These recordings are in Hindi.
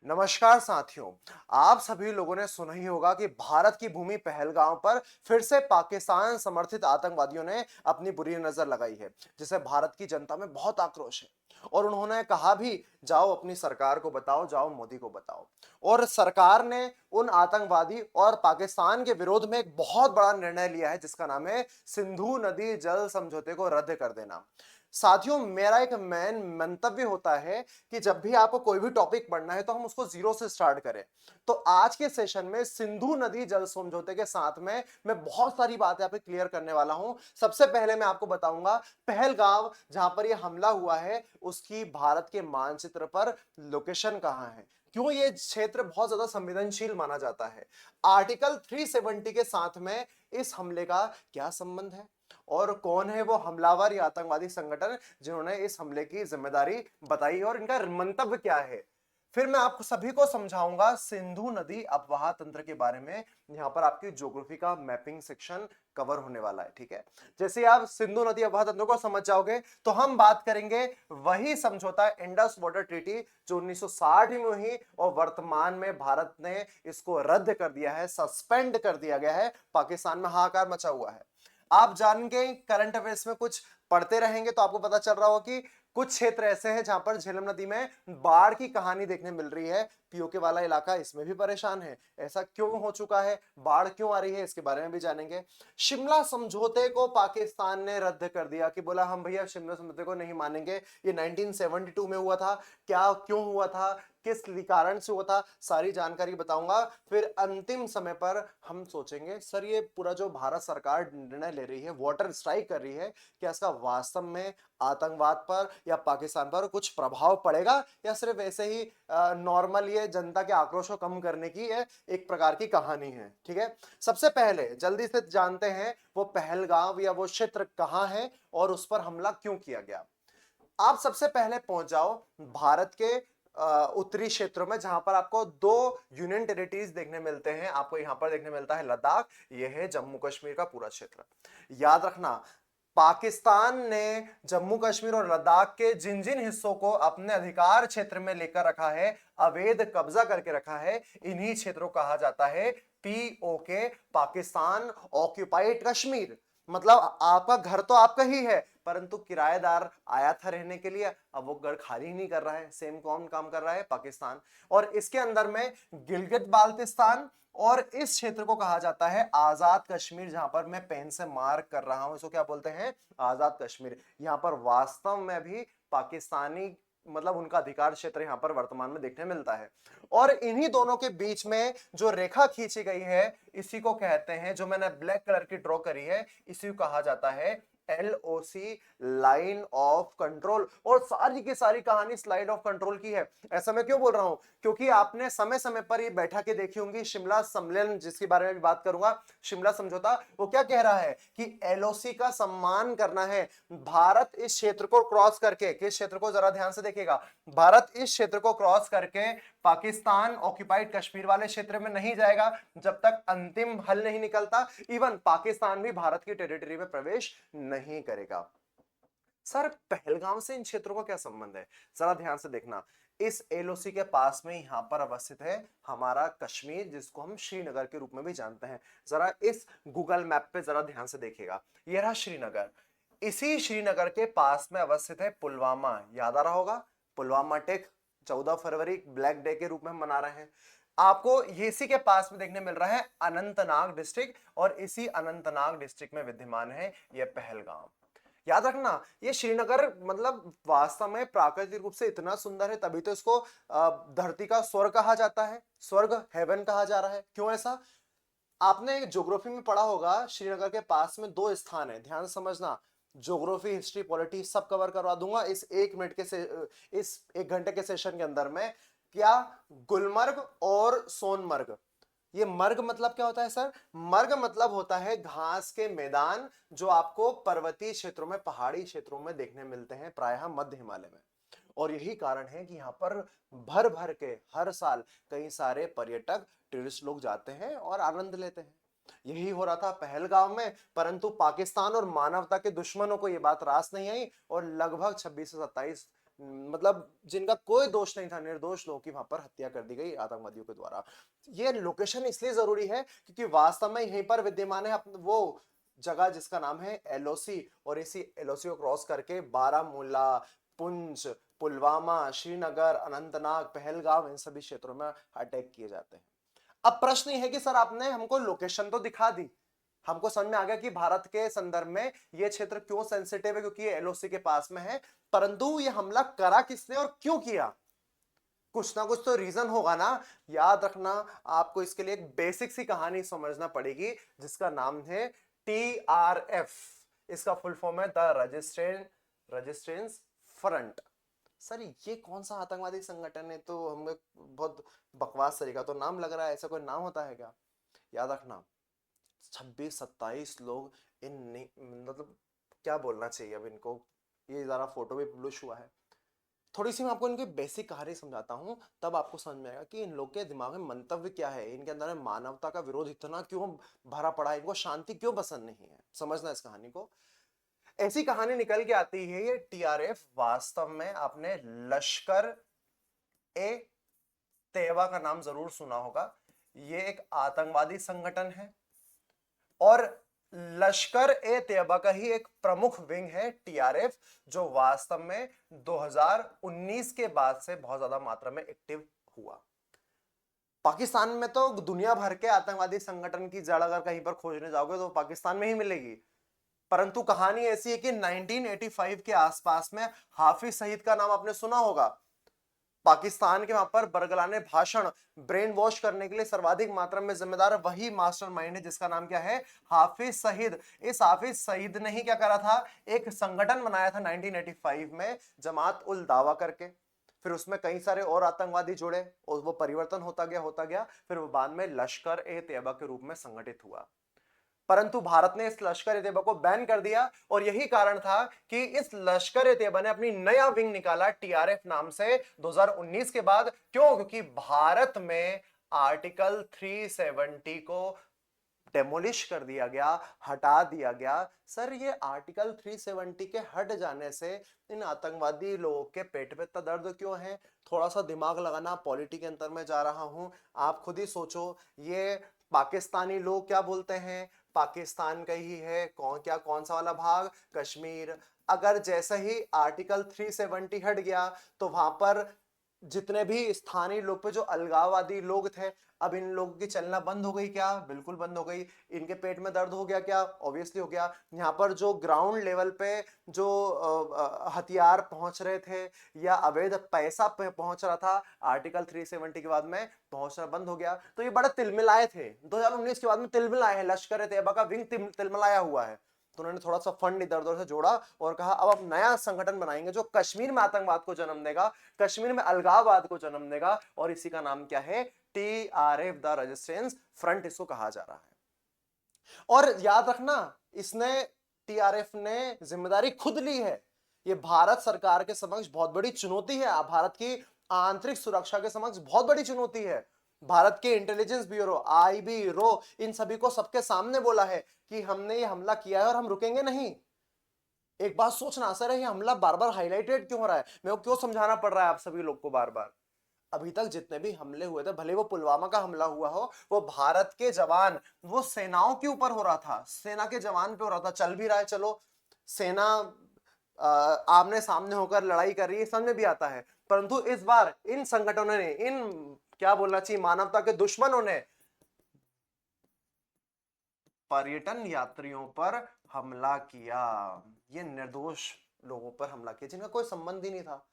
नमस्कार साथियों। आप सभी लोगों ने सुना ही होगा कि भारत की भूमि पहलगाम पर फिर से पाकिस्तान समर्थित आतंकवादियों ने अपनी बुरी नजर लगाई है, जिससे भारत की जनता में बहुत आक्रोश है। और उन्होंने कहा भी, जाओ अपनी सरकार को बताओ, जाओ मोदी को बताओ। और सरकार ने उन आतंकवादी और पाकिस्तान के विरोध में एक बहुत बड़ा निर्णय लिया है, जिसका नाम है सिंधु नदी जल समझौते को रद्द कर देना। साथियों, मेरा एक मेन मंतव्य होता है कि जब भी आपको कोई भी टॉपिक पढ़ना है तो हम उसको जीरो से स्टार्ट करें। तो आज के सेशन में सिंधु नदी जल समझौते के साथ में मैं बहुत सारी बातें आप क्लियर करने वाला हूं। सबसे पहले मैं आपको बताऊंगा पहलगाम जहां पर यह हमला हुआ है उसकी भारत के मानचित्र पर लोकेशन कहां है, क्यों ये क्षेत्र बहुत ज्यादा संवेदनशील माना जाता है, आर्टिकल 370 के साथ में इस हमले का क्या संबंध है, और कौन है वो हमलावर या आतंकवादी संगठन जिन्होंने इस हमले की जिम्मेदारी बताई और इनका मंतव्य क्या है। फिर मैं आपको सभी को समझाऊंगा सिंधु नदी अपवाह तंत्र के बारे में। यहां पर आपकी ज्योग्राफी का मैपिंग सेक्शन कवर होने वाला है, ठीक है। जैसे ही आप सिंधु नदी अपवाह तंत्र को समझ जाओगे तो हम बात करेंगे वही समझौता इंडस वाटर ट्रीटी जो 1960 में हुई और वर्तमान में भारत ने इसको रद्द कर दिया है, सस्पेंड कर दिया गया है। पाकिस्तान में हाहाकार मचा हुआ है। आप जान के करंट अफेयर्स में कुछ पढ़ते रहेंगे तो आपको पता चल रहा होगा कि कुछ क्षेत्र ऐसे हैं जहां पर झेलम नदी में बाढ़ की कहानी देखने मिल रही है। पीओके वाला इलाका इसमें भी परेशान है। ऐसा क्यों हो चुका है, बाढ़ क्यों आ रही है, इसके बारे में भी जानेंगे। शिमला समझौते को पाकिस्तान ने रद्द कर दिया कि बोला हम भैया शिमला समझौते को नहीं मानेंगे। ये 1972 में हुआ था। क्या क्यों हुआ था, किस कारण से हुआ था, सारी जानकारी बताऊंगा। फिर अंतिम समय पर हम सोचेंगे सर ये पूरा जो भारत सरकार निर्णय ले रही है, वाटर स्ट्राइक कर रही है, क्या इसका वास्तव में आतंकवाद पर या पाकिस्तान पर कुछ प्रभाव पड़ेगा या सिर्फ ऐसे ही नॉर्मल ये जनता के आक्रोश को कम करने की एक प्रकार की कहानी है, ठीक है। सबसे पहले जल्दी से जानते हैं वो पहलगाम या वो क्षेत्र कहां है और उस पर हमला क्यों किया गया। आप सबसे पहले पहुंच जाओ भारत के उत्तरी क्षेत्रों में, जहां पर आपको दो यूनियन टेरिटरीज देखने मिलते हैं। आपको यहां पर देखने मिलता है लद्दाख, यह है जम्मू कश्मीर का पूरा क्षेत्र। याद रखना, पाकिस्तान ने जम्मू कश्मीर और लद्दाख के जिन जिन हिस्सों को अपने अधिकार क्षेत्र में लेकर रखा है, अवैध कब्जा करके रखा है, इन्हीं क्षेत्रों को कहा जाता है पीओके, पाकिस्तान ऑक्यूपाइड कश्मीर। मतलब आपका घर तो आपका ही है, परंतु किराएदार आया था रहने के लिए, अब वो घर खाली ही नहीं कर रहा है। सेम कौन काम कर रहा है, पाकिस्तान। और इसके अंदर में गिलगित बाल्टिस्तान और इस क्षेत्र को कहा जाता है आजाद कश्मीर। जहां पर मैं पेन से मार्क कर रहा हूं, इसको क्या बोलते हैं, आजाद कश्मीर। यहां पर वास्तव में भी पाकिस्तानी मतलब उनका अधिकार क्षेत्र यहां पर वर्तमान में देखने मिलता है। और इन्हीं दोनों के बीच में जो रेखा खींची गई है, इसी को कहते हैं, जो मैंने ब्लैक कलर की ड्रॉ करी है, इसी को कहा जाता है LOC, लाइन ऑफ कंट्रोल। और सारी की सारी कहानी स्लाइड ऑफ कंट्रोल की है। ऐसा मैं क्यों बोल रहा हूं, क्योंकि आपने समय समय पर ये बैठा के देखी होंगी शिमला सम्मेलन, जिसके बारे में भी बात करूंगा। शिमला समझौता वो क्या कह रहा है कि LOC का सम्मान करना है। भारत इस क्षेत्र को क्रॉस करके, किस क्षेत्र को जरा ध्यान से देखिएगा, भारत इस क्षेत्र को क्रॉस करके पाकिस्तान ऑक्यूपाइड कश्मीर वाले क्षेत्र में नहीं जाएगा जब तक अंतिम हल नहीं निकलता। इवन पाकिस्तान भी भारत की टेरिटरी में प्रवेश नहीं करेगा। सर पहलगाम से इन क्षेत्रों का क्या संबंध है, जरा ध्यान से देखना। इस LOC के पास में यहां पर अवस्थित है हमारा कश्मीर, जिसको हम श्रीनगर के रूप में भी जानते हैं। जरा इस गूगल मैप पे जरा ध्यान से देखिएगा, यह रहा श्रीनगर। इसी श्रीनगर के पास में अवस्थित है पुलवामा। याद आ रहा होगा, पुलवामा अटैक 14 फरवरी ब्लैक डे के रूप में हम मना रहे हैं। आपको इसी के पास में देखने मिल रहा है अनंतनाग डिस्ट्रिक्ट, और इसी अनंतनाग डिस्ट्रिक्ट में विद्यमान है यह पहलगाम। याद रखना, ये श्रीनगर मतलब वास्तव में प्राकृतिक रूप से इतना सुंदर है, तभी तो इसको धरती का स्वर्ग कहा जाता है, स्वर्ग हेवन कहा जा रहा है। क्यों ऐसा, आपने ज्योग्राफी में पढ़ा होगा, श्रीनगर के पास में दो स्थान है, ध्यान से समझना। ज्योग्राफी, हिस्ट्री, पॉलिटी सब कवर करवा दूंगा इस 1 मिनट के से इस 1 घंटे के सेशन के अंदर में। क्या, गुलमर्ग और सोनमर्ग। ये मर्ग मतलब क्या होता है सर, मर्ग मतलब होता है घास के मैदान, जो आपको पर्वतीय क्षेत्रों में, पहाड़ी क्षेत्रों में देखने मिलते हैं, प्रायः मध्य हिमालय में। और यही कारण है कि यहाँ पर भर भर के हर साल कई सारे पर्यटक, टूरिस्ट लोग जाते हैं और आनंद लेते हैं। यही हो रहा था पहलगाम में, परंतु पाकिस्तान और मानवता के दुश्मनों को यह बात रास नहीं आई और लगभग 26 से 27 मतलब जिनका कोई दोष नहीं था, निर्दोष लोगों की वहां पर हत्या कर दी गई आतंकवादियों के द्वारा। ये लोकेशन इसलिए जरूरी है क्योंकि वास्तव में यहीं पर विद्यमान है वो जगह जिसका नाम है एलओसी, और इसी एलओसी को क्रॉस करके बारामूला, पुंछ, पुलवामा, श्रीनगर, अनंतनाग, पहलगाम, इन सभी क्षेत्रों में अटैक किए जाते हैं। अब प्रश्न ये है कि सर आपने हमको लोकेशन तो दिखा दी, हमको समझ में आ गया कि भारत के संदर्भ में ये क्षेत्र क्यों सेंसिटिव है, क्योंकि ये एलओसी के पास में है, परंतु ये हमला करा किसने और क्यों किया? कुछ ना कुछ तो रीजन होगा ना। याद रखना, आपको इसके लिए एक बेसिक सी कहानी समझना पड़ेगी जिसका नाम है TRF। इसका फुल फॉर्म है द रेजिस्टेंस फ्रंट। सर ये कौन सा आतंकवादी संगठन है? तो हमें बहुत बकवास तरीका तो नाम लग रहा है, ऐसा कोई नाम होता है क्या? याद रखना 26-27 लोग इन मतलब क्या बोलना चाहिए अब इनको, ये जरा फोटो भी पब्लिश हुआ है। थोड़ी सी मैं आपको इनकी बेसिक कहानी समझाता हूँ, तब आपको समझ में आएगा कि इन लोग के दिमाग में मंतव्य क्या है, इनके अंदर मानवता का विरोध इतना क्यों भरा पड़ा है, इनको शांति क्यों पसंद नहीं है। समझना इस कहानी को। ऐसी कहानी निकल के आती है ये TRF वास्तव में आपने लश्कर ए तैयबा का नाम जरूर सुना होगा। ये एक आतंकवादी संगठन है और लश्कर ए तैयबा का ही एक प्रमुख विंग है TRF, जो वास्तव में 2019 के बाद से बहुत ज्यादा मात्रा में एक्टिव हुआ। पाकिस्तान में तो दुनिया भर के आतंकवादी संगठन की जड़ अगर कहीं पर खोजने जाओगे तो पाकिस्तान में ही मिलेगी, परंतु कहानी ऐसी है कि 1985 के आसपास में हाफिज सईद का नाम आपने सुना होगा। पाकिस्तान के वहां पर बरगलाने भाषण, ब्रेन वॉश करने के लिए सर्वाधिक मात्रा में जिम्मेदार वही मास्टरमाइंड है जिसका नाम क्या है, हाफिज सईद। इस हाफिज सईद ने ही क्या करा था, एक संगठन बनाया था 1985 में, जमात उल दावा करके। फिर उसमें कई सारे और आतंकवादी जुड़े और वो परिवर्तन होता गया, फिर वो बाद में लश्कर ए तैयबा के रूप में संगठित हुआ। परंतु भारत ने इस लश्कर ए तैयबा को बैन कर दिया और यही कारण था कि इस लश्कर ए तैयबा ने अपनी नया विंग निकाला TRF नाम से 2019 के बाद। क्यों? क्योंकि भारत में आर्टिकल 370 को डेमोलिश कर दिया गया, हटा दिया गया। सर ये आर्टिकल 370 के हट जाने से इन आतंकवादी लोगों के पेट पे इतना दर्द क्यों है? थोड़ा सा दिमाग लगाना, पॉलिटी के अंतर में जा रहा हूं, आप खुद ही सोचो। ये पाकिस्तानी लोग क्या बोलते हैं, पाकिस्तान का ही है कौन सा वाला भाग, कश्मीर। अगर जैसे ही आर्टिकल 370 हट गया तो वहां पर जितने भी स्थानीय लोग पे जो अलगाववादी लोग थे, अब इन लोगों की चलना बंद हो गई क्या? बिल्कुल बंद हो गई। इनके पेट में दर्द हो गया क्या? ऑब्वियसली हो गया। यहाँ पर जो ग्राउंड लेवल पे जो हथियार पहुंच रहे थे या अवैध पैसा पहुंच रहा था, आर्टिकल 370 के बाद में पहुंचना बंद हो गया। तो ये बड़ा तिलमिलाए थे, 2019 के बाद में तिलमिलाए हैं, लश्कर ए तैयबा का विंग तिलमिलाया हुआ है। तो उन्होंने थोड़ा सा फंड इधर उधर से जोड़ा और कहा अब आप नया संगठन बनाएंगे जो कश्मीर में आतंकवाद को जन्म देगा, कश्मीर में अलगाववाद को जन्म देगा, और इसी का नाम क्या है, TRF द रेजिस्टेंस फ्रंट इसको कहा जा रहा है। और याद रखना, इसने TRF ने जिम्मेदारी खुद ली है। ये भारत सरकार के समक्ष बहुत बड़ी चुनौती है, भारत की आंतरिक सुरक्षा के समक्ष बहुत बड़ी चुनौती है। भारत के इंटेलिजेंस ब्यूरो IB रो इन सभी को सबके सामने बोला है कि हमने ये हमला किया है और हम रुकेंगे नहीं। एक बात सोचना, सर ये हमला बार बार हाईलाइटेड क्यों हो रहा है, मेरे को क्यों समझाना पड़ रहा है आप सभी लोग को बार बार? अभी तक जितने भी हमले हुए थे, भले वो पुलवामा का हमला हुआ हो, वो भारत के जवान, वो सेनाओं के ऊपर हो रहा था, सेना के जवान पे हो रहा था। चल भी रहा है, चलो सेना आमने सामने होकर लड़ाई कर रही है, समझ में भी आता है, परंतु इस बार इन संगठनों ने, इन क्या बोलना चाहिए, मानवता के दुश्मनों ने पर्यटन यात्रियों पर हमला किया। ये निर्दोष लोगों पर हमला किया जिनका कोई संबंध ही नहीं था।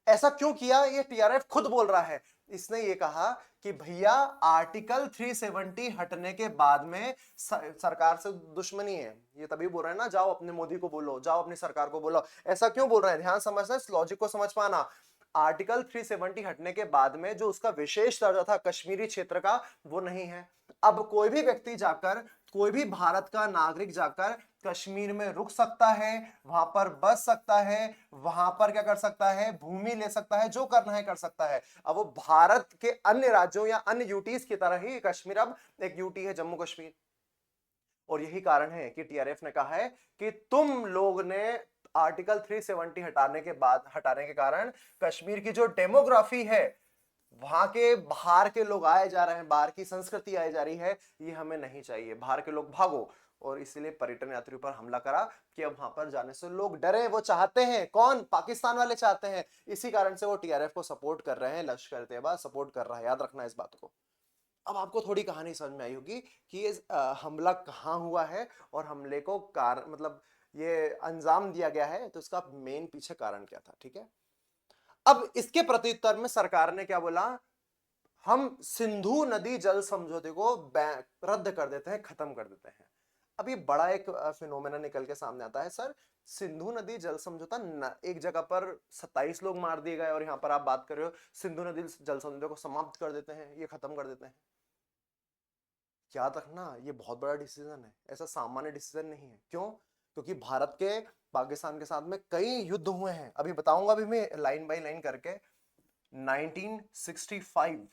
ऐसा क्यों किया? ये TRF खुद बोल रहा है। इसने ये कहा कि भैया आर्टिकल 370 हटने के बाद में सरकार से दुश्मनी है। ये तभी बोल रहे हैं ना, जाओ अपने मोदी को बोलो, जाओ अपनी सरकार को बोलो। ऐसा क्यों बोल रहे हैं? ध्यान समझना, इस लॉजिक को समझ पाना। आर्टिकल 370 हटने के बाद में जो उसका विशेष दर्जा था कश्मीरी क्षेत्र का, वो नहीं है। अब कोई भी व्यक्ति जाकर, कोई भी भारत का नागरिक जाकर कश्मीर में रुक सकता है, वहां पर बस सकता है, वहां पर क्या कर सकता है, भूमि ले सकता है, जो करना है कर सकता है। अब वो भारत के अन्य राज्यों या अन्य यूटीज की तरह ही कश्मीर अब एक यूटी है, जम्मू कश्मीर। और यही कारण है कि TRF ने कहा है कि तुम लोग ने आर्टिकल 370 हटाने के कारण कश्मीर की जो डेमोग्राफी है, वहां के बाहर के लोग आए जा रहे हैं, बाहर की संस्कृति आई जा रही है, ये हमें नहीं चाहिए, बाहर के लोग भागो। और इसीलिए पर्यटन यात्रियों पर हमला करा कि अब वहां पर जाने से लोग डरे। वो चाहते हैं, कौन? पाकिस्तान वाले चाहते हैं। इसी कारण से वो टीआरएफ को सपोर्ट कर रहे हैं, लश्कर तैयबा सपोर्ट कर रहा है, याद रखना इस बात को। अब आपको थोड़ी कहानी समझ में आई होगी कि ये हमला कहाँ हुआ है और हमले को मतलब ये अंजाम दिया गया है, तो इसका मेन पीछे कारण क्या था, ठीक है। अब इसके प्रत्युत्तर में सरकार ने क्या बोला, हम सिंधु नदी जल समझौते को रद्द कर देते हैं, खत्म कर देते हैं। अब ये बड़ा एक फिनोमेना निकल के सामने आता है, सर सिंधु नदी जल समझौता एक जगह पर 27 लोग मार दिए गए और यहां पर आप बात कर रहे हो सिंधु नदी जल समझौते को समाप्त कर देते हैं, ये खत्म कर देते हैं। याद रखना ये बहुत बड़ा डिसीजन है, ऐसा सामान्य डिसीजन नहीं है। क्यों? क्योंकि भारत के पाकिस्तान के साथ में कई युद्ध हुए हैं, अभी बताऊंगा अभी मैं लाइन बाय लाइन करके। 1965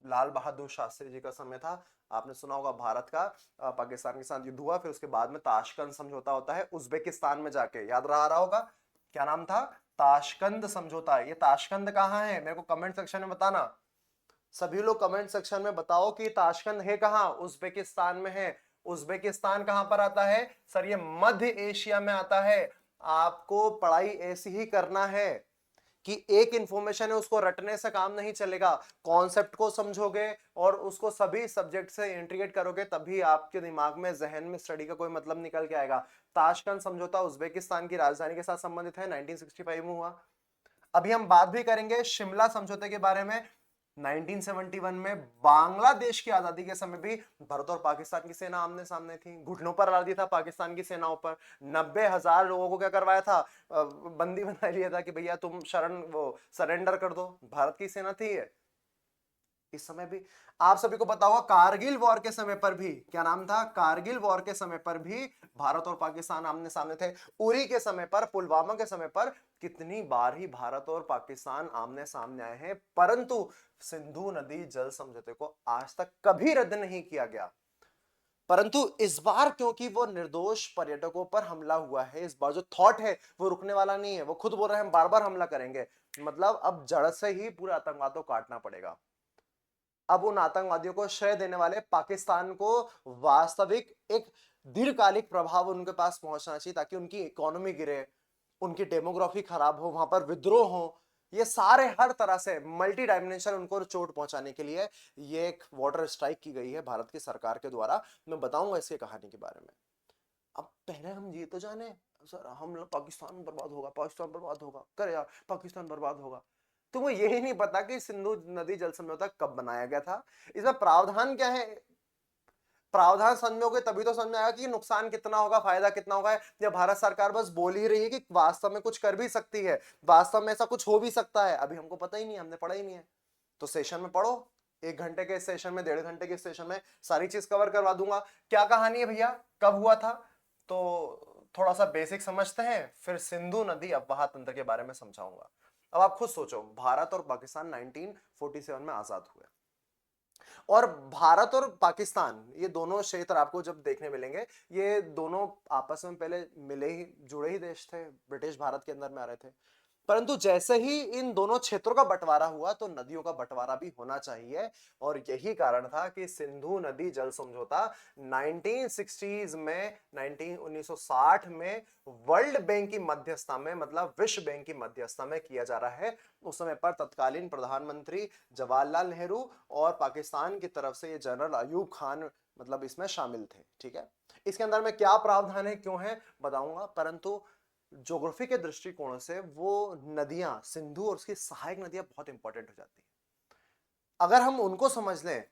लाल बहादुर शास्त्री जी का समय था, आपने सुना होगा, भारत का पाकिस्तान के साथ युद्ध हुआ, फिर उसके बाद में ताशकंद समझौता होता है उज्बेकिस्तान में जाके, याद रहा होगा क्या नाम था? ताशकंद समझौता। ये ताशकंद कहाँ है, मेरे को कमेंट सेक्शन में बताना। सभी लोग कमेंट सेक्शन में बताओ कि ताशकंद है कहाँ? उज्बेकिस्तान में है। उज्बेकिस्तान कहां पर आता है सर? ये मध्य एशिया में आता है। आपको पढ़ाई ऐसी ही करना है कि एक इंफॉर्मेशन है, उसको रटने से काम नहीं चलेगा, कॉन्सेप्ट को समझोगे और उसको सभी सब्जेक्ट से इंटीग्रेट करोगे, तभी आपके दिमाग में, जहन में स्टडी का कोई मतलब निकल के आएगा। ताशकंद समझौता उज्बेकिस्तान की राजधानी के साथ संबंधित है, 1965 में हुआ। अभी हम बात भी करेंगे शिमला समझौते के बारे में। 1971 में बांग्लादेश की आजादी के समय भी भारत और पाकिस्तान की सेना आमने सामने थी, घुटनों पर लड़ दिया था पाकिस्तान की सेनाओं पर। 90,000 लोगों को क्या करवाया था? बंदी बना लिया था कि भैया तुम सरेंडर कर दो। भारत की सेना थी ये इस समय भी। आप सभी को पता होगा कारगिल वॉर के समय पर भी, क्या नाम था? कारगिल वॉर के समय पर भी भारत और पाकिस्तान आमने सामने थे। उरी के समय पर, पुलवामा के समय पर कितनी बार ही भारत और पाकिस्तान आमने सामने आए हैं, परंतु सिंधु नदी जल समझौते को आज तक कभी रद्द नहीं किया गया। परंतु इस बार क्योंकि वो निर्दोष पर्यटकों पर हमला हुआ है, इस बार जो थॉट है वो रुकने वाला नहीं है। वो खुद बोल रहे हैं हम बार बार हमला करेंगे, मतलब अब जड़ से ही पूरे आतंकवाद को काटना पड़ेगा। अब उन आतंकवादियों को श्रेय देने वाले पाकिस्तान को वास्तविक एक दीर्घकालिक प्रभाव उनके पास पहुंचना चाहिए, ताकि उनकी इकोनॉमी गिरे, उनकी डेमोग्राफी खराब हो, वहां पर विद्रोह हो, ये सारे हर तरह से मल्टी डायमेंशन उनको चोट पहुंचाने के लिए ये एक वाटर स्ट्राइक की गई है भारत की सरकार के द्वारा। मैं बताऊंगा इसकी कहानी के बारे में। अब पहले हम ये तो जाने, सर हम लोग पाकिस्तान बर्बाद होगा, पाकिस्तान बर्बाद होगा, कर यार पाकिस्तान बर्बाद होगा। तुमको यही नहीं पता कि सिंधु नदी जल समझौता कब बनाया गया था, इसमें प्रावधान क्या है। प्रावधान समझोगे तभी तो समझ में आएगा कि नुकसान कितना होगा, फायदा कितना होगा। या भारत सरकार बस बोल ही रही है कि वास्तव में कुछ कर भी सकती है, वास्तव में ऐसा कुछ हो भी सकता है, अभी हमको पता ही नहीं है, हमने पढ़ा ही नहीं है। तो सेशन में पढ़ो, 1 घंटे के सेशन में, 1.5 घंटे के सेशन में सारी चीज कवर करवा दूंगा। क्या कहानी है भैया, कब हुआ था? तो थोड़ा सा बेसिक समझते हैं, फिर सिंधु नदी अफवाह तंत्र के बारे में समझाऊंगा। अब आप खुद सोचो, भारत और पाकिस्तान 1947 में आजाद हुए, और भारत और पाकिस्तान ये दोनों क्षेत्र आपको जब देखने मिलेंगे, ये दोनों आपस में पहले मिले ही जुड़े ही देश थे, ब्रिटिश भारत के अंदर में आ रहे थे। परंतु जैसे ही इन दोनों क्षेत्रों का बंटवारा हुआ तो नदियों का बंटवारा भी होना चाहिए, और यही कारण था कि सिंधु नदी जल समझौता 1960s में 1960 में वर्ल्ड बैंक की मध्यस्थता में, मतलब विश्व बैंक की मध्यस्थता में किया जा रहा है। उस समय पर तत्कालीन प्रधानमंत्री जवाहरलाल नेहरू और पाकिस्तान की तरफ से ये जनरल अयूब खान मतलब इसमें शामिल थे, ठीक है। इसके अंदर में क्या प्रावधान है, क्यों है, बताऊंगा। परंतु ज्योग्राफी के दृष्टिकोण से वो नदियां, सिंधु और उसकी सहायक नदियां बहुत इंपॉर्टेंट हो जाती हैं। अगर हम उनको समझ लें,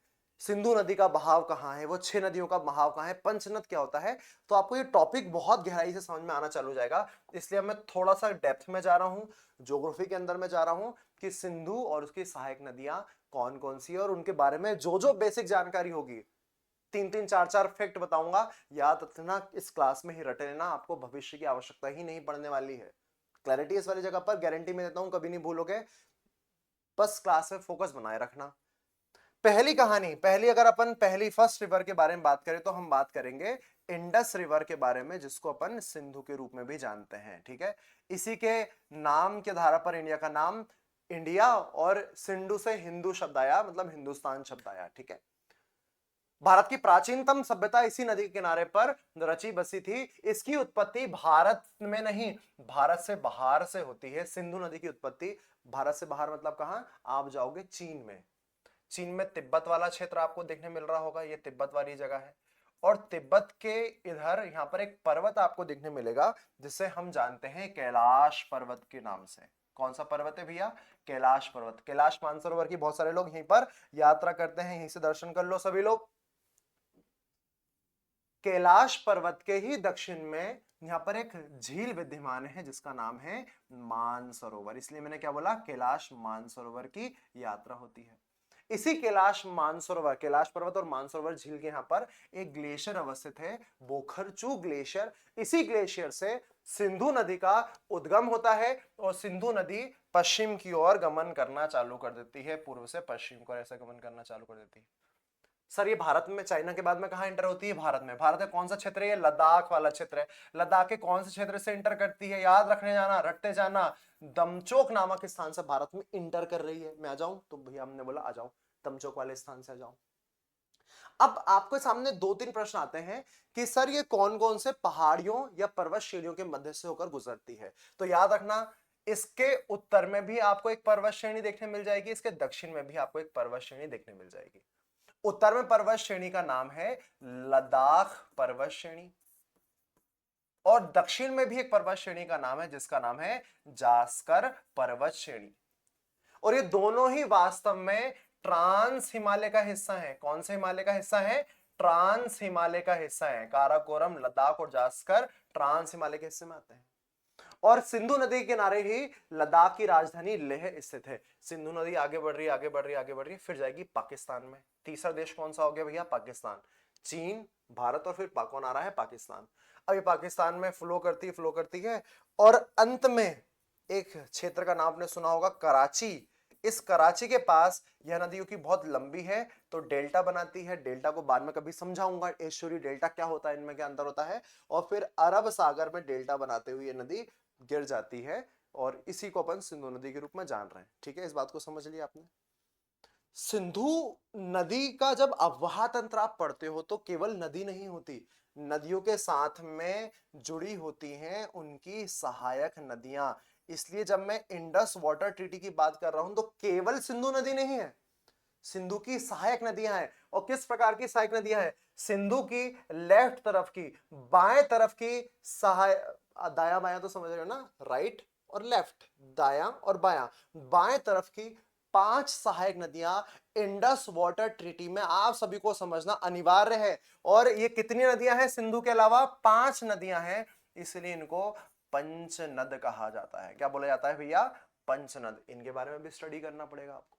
सिंधु नदी का बहाव कहाँ है, वो 6 नदियों का बहाव कहाँ है, पंचनद क्या होता है, तो आपको ये टॉपिक बहुत गहराई से समझ में आना चालू हो जाएगा। इसलिए मैं थोड़ा सा डेप्थ में जा रहा हूं, ज्योग्राफी के अंदर में जा रहा हूं कि सिंधु और उसकी सहायक नदियां कौन कौन सी है, और उनके बारे में जो जो बेसिक जानकारी होगी, 3-3 4-4 फैक्ट बताऊंगा। याद रखना, इस क्लास में ही रट लेना, आपको भविष्य की आवश्यकता ही नहीं पड़ने वाली है। क्लैरिटी इस वाली जगह पर गारंटी में देता हूं, कभी नहीं भूलोगे। बस क्लास में फोकस बनाए रखना। पहली कहानी, पहली अगर अपन पहली फर्स्ट रिवर के बारे में बात करें तो हम बात करेंगे इंडस रिवर के बारे में, जिसको अपन सिंधु के रूप में भी जानते हैं। ठीक है, इसी के नाम के आधार पर इंडिया का नाम इंडिया और सिंधु से हिंदू शब्द आया, मतलब हिंदुस्तान शब्द आया। ठीक है, भारत की प्राचीनतम सभ्यता इसी नदी के किनारे पर रची बसी थी। इसकी उत्पत्ति भारत में नहीं, भारत से बाहर से होती है। सिंधु नदी की उत्पत्ति भारत से बाहर मतलब कहां, आप जाओगे चीन में। चीन में तिब्बत वाला क्षेत्र आपको देखने मिल रहा होगा, ये तिब्बत वाली जगह है। और तिब्बत के इधर यहां पर एक पर्वत आपको देखने मिलेगा जिसे हम जानते हैं कैलाश पर्वत के नाम से। कौन सा पर्वत है भैया, कैलाश पर्वत। कैलाश मानसरोवर की बहुत सारे लोग यहीं पर यात्रा करते हैं, यहीं से दर्शन कर लो सभी लोग। कैलाश पर्वत के ही दक्षिण में यहां पर एक झील विद्यमान है जिसका नाम है मानसरोवर। इसलिए मैंने क्या बोला, कैलाश मानसरोवर की यात्रा होती है। इसी कैलाश मानसरोवर, कैलाश पर्वत और मानसरोवर झील के यहां पर एक ग्लेशियर अवस्थित है, बोखरचू ग्लेशियर। इसी ग्लेशियर से सिंधु नदी का उद्गम होता है और सिंधु नदी पश्चिम की ओर गमन करना चालू कर देती है, पूर्व से पश्चिम को ऐसे गमन करना चालू कर देती है। सर ये भारत में, चाइना के बाद में कहां इंटर होती है, भारत में। भारत में कौन सा क्षेत्र है, ये लद्दाख वाला क्षेत्र है। लद्दाख के कौन से क्षेत्र से इंटर करती है, याद रखने जाना, रटते जाना, दमचोक नामक स्थान से भारत में इंटर कर रही है। मैं आ जाऊं तो भैया हमने बोला आ जाओ, दमचोक वाले स्थान से आ जाओ। अब आपके सामने दो तीन प्रश्न आते हैं कि सर ये कौन कौन से पहाड़ियों या पर्वत श्रेणियों के मध्य से होकर गुजरती है। तो याद रखना, इसके उत्तर में भी आपको एक पर्वत श्रेणी देखने मिल जाएगी, इसके दक्षिण में भी आपको एक पर्वत श्रेणी देखने मिल जाएगी। उत्तर में पर्वत श्रेणी का नाम है लद्दाख पर्वत श्रेणी और दक्षिण में भी एक पर्वत श्रेणी का नाम है जिसका नाम है जास्कर पर्वत श्रेणी। और ये दोनों ही वास्तव में ट्रांस हिमालय का हिस्सा है। कौन से हिमालय का हिस्सा है, ट्रांस हिमालय का हिस्सा है। काराकोरम, लद्दाख और जास्कर ट्रांस हिमालय के हिस्से में आते हैं। और सिंधु नदी के किनारे ही लद्दाख की राजधानी लेह स्थित है। सिंधु नदी आगे बढ़ रही है, आगे बढ़ रही है, आगे बढ़ रही है, फिर जाएगी पाकिस्तान में। तीसरा देश कौन सा हो गया भैया, पाकिस्तान। चीन, भारत और फिर कौन आ रहा है, पाकिस्तान। अब ये पाकिस्तान में फ्लो करती है और अंत में एक क्षेत्र का नाम आपने सुना होगा, कराची। इस कराची के पास यह नदियों की बहुत लंबी है तो डेल्टा बनाती है। डेल्टा को बाद में कभी समझाऊंगा, एस्चुरी डेल्टा क्या होता है, इनमें क्या अंतर होता है। और फिर अरब सागर में डेल्टा बनाते हुए नदी गिर जाती है और इसी को अपन सिंधु नदी के रूप में जान रहे हैं। ठीक है, इस बात को समझ लिया आपने। सिंधु नदी का जब अववाह तंत्र आप पढ़ते हो तो केवल नदी नहीं होती, नदियों के साथ में जुड़ी होती हैं उनकी सहायक नदियां। इसलिए जब मैं इंडस वाटर ट्रीटी की बात कर रहा हूं तो केवल सिंधु नदी नहीं है, सिंधु की सहायक नदियां हैं। और किस प्रकार की सहायक नदियां हैं, सिंधु की लेफ्ट तरफ की, बाएं तरफ की सहाय, दाया बायां तो समझ रहे हो ना, राइट और लेफ्ट, दाया और बायां, बाएं तरफ की 5 सहायक नदियां इंडस वाटर ट्रीटी में आप सभी को समझना अनिवार्य है। और ये कितनी नदियां हैं, सिंधु के अलावा 5 नदियां हैं, इसलिए इनको पंचनद कहा जाता है। क्या बोला जाता है भैया, पंचनद। इनके बारे में भी स्टडी करना पड़ेगा आपको।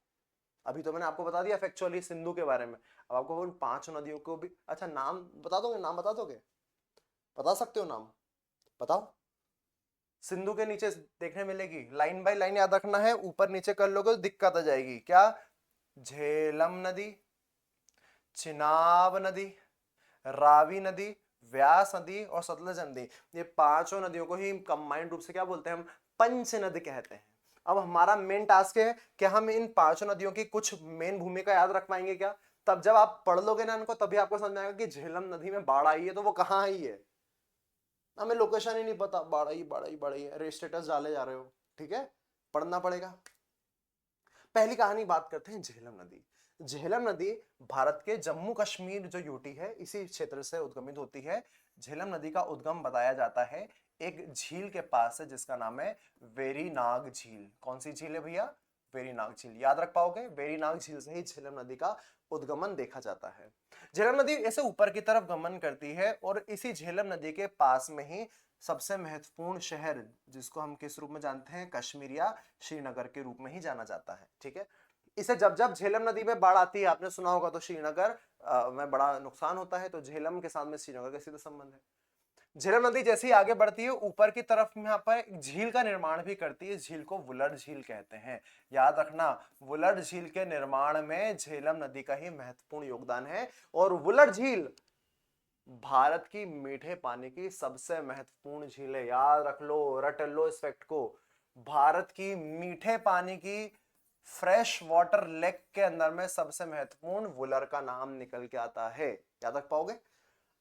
अभी तो मैंने आपको बता दिया फैक्चुअली सिंधु के बारे में, अब आपको उन 5 नदियों को भी, अच्छा नाम बता दोगे, नाम बता दोगे, बता सकते हो नाम, बताओ। सिंधु के नीचे देखने मिलेगी, लाइन बाय लाइन याद रखना है, ऊपर नीचे कर लोगे तो दिक्कत आ जाएगी। क्या, झेलम नदी, चिनाब नदी, रावी नदी, व्यास नदी और सतलज नदी। ये पांचों नदियों को ही कंबाइंड रूप से क्या बोलते हैं हम, पंचनद कहते हैं। अब हमारा मेन टास्क है कि हम इन पांचों नदियों की कुछ मेन भूमिका याद रख पाएंगे क्या। तब जब आप पढ़ लोगे ना इनको तभी आपको समझ में आएगा कि झेलम नदी में बाढ़ आई है तो वो कहाँ आई है। हमें लोकेशन ही नहीं पता, बाढ़ आई बाढ़ आई बाढ़ आई, अरे स्टेटस डाले जा रहे हो। ठीक है, पढ़ना पड़ेगा। पहली कहानी बात करते हैं झेलम नदी। झेलम नदी भारत के जम्मू कश्मीर जो यूटी है इसी क्षेत्र से उद्गमित होती है। झेलम नदी का उद्गम बताया जाता है एक झील के पास है जिसका नाम है वेरीनाग झील। कौन सी झील है भैया, वेरीनाग झील। याद रख पाओगे, वेरीनाग झील से ही झेलम नदी का उद्गमन देखा जाता है। झेलम नदी ऐसे ऊपर की तरफ गमन करती है और इसी झेलम नदी के पास में ही सबसे महत्वपूर्ण शहर, जिसको हम किस रूप में जानते हैं, कश्मीर या श्रीनगर के रूप में ही जाना जाता है। ठीक है, इसे जब जब झेलम नदी में बाढ़ आती है, आपने सुना होगा, तो श्रीनगर में बड़ा नुकसान होता है, तो झेलम के साथ में श्रीनगर का सीधा संबंध है। झेलम नदी जैसे ही आगे बढ़ती है ऊपर की तरफ में यहाँ पर एक झील का निर्माण भी करती है। इस झील को वुलर झील कहते हैं। याद रखना, वुलर झील के निर्माण में झेलम नदी का ही महत्वपूर्ण योगदान है। और वुलर झील भारत की मीठे पानी की सबसे महत्वपूर्ण झीलें, याद रख लो, रट लो इस फैक्ट को। भारत की मीठे पानी की फ्रेश वाटर लेक के अंदर में सबसे महत्वपूर्ण वुलर का नाम निकल के आता है। याद रख पाओगे?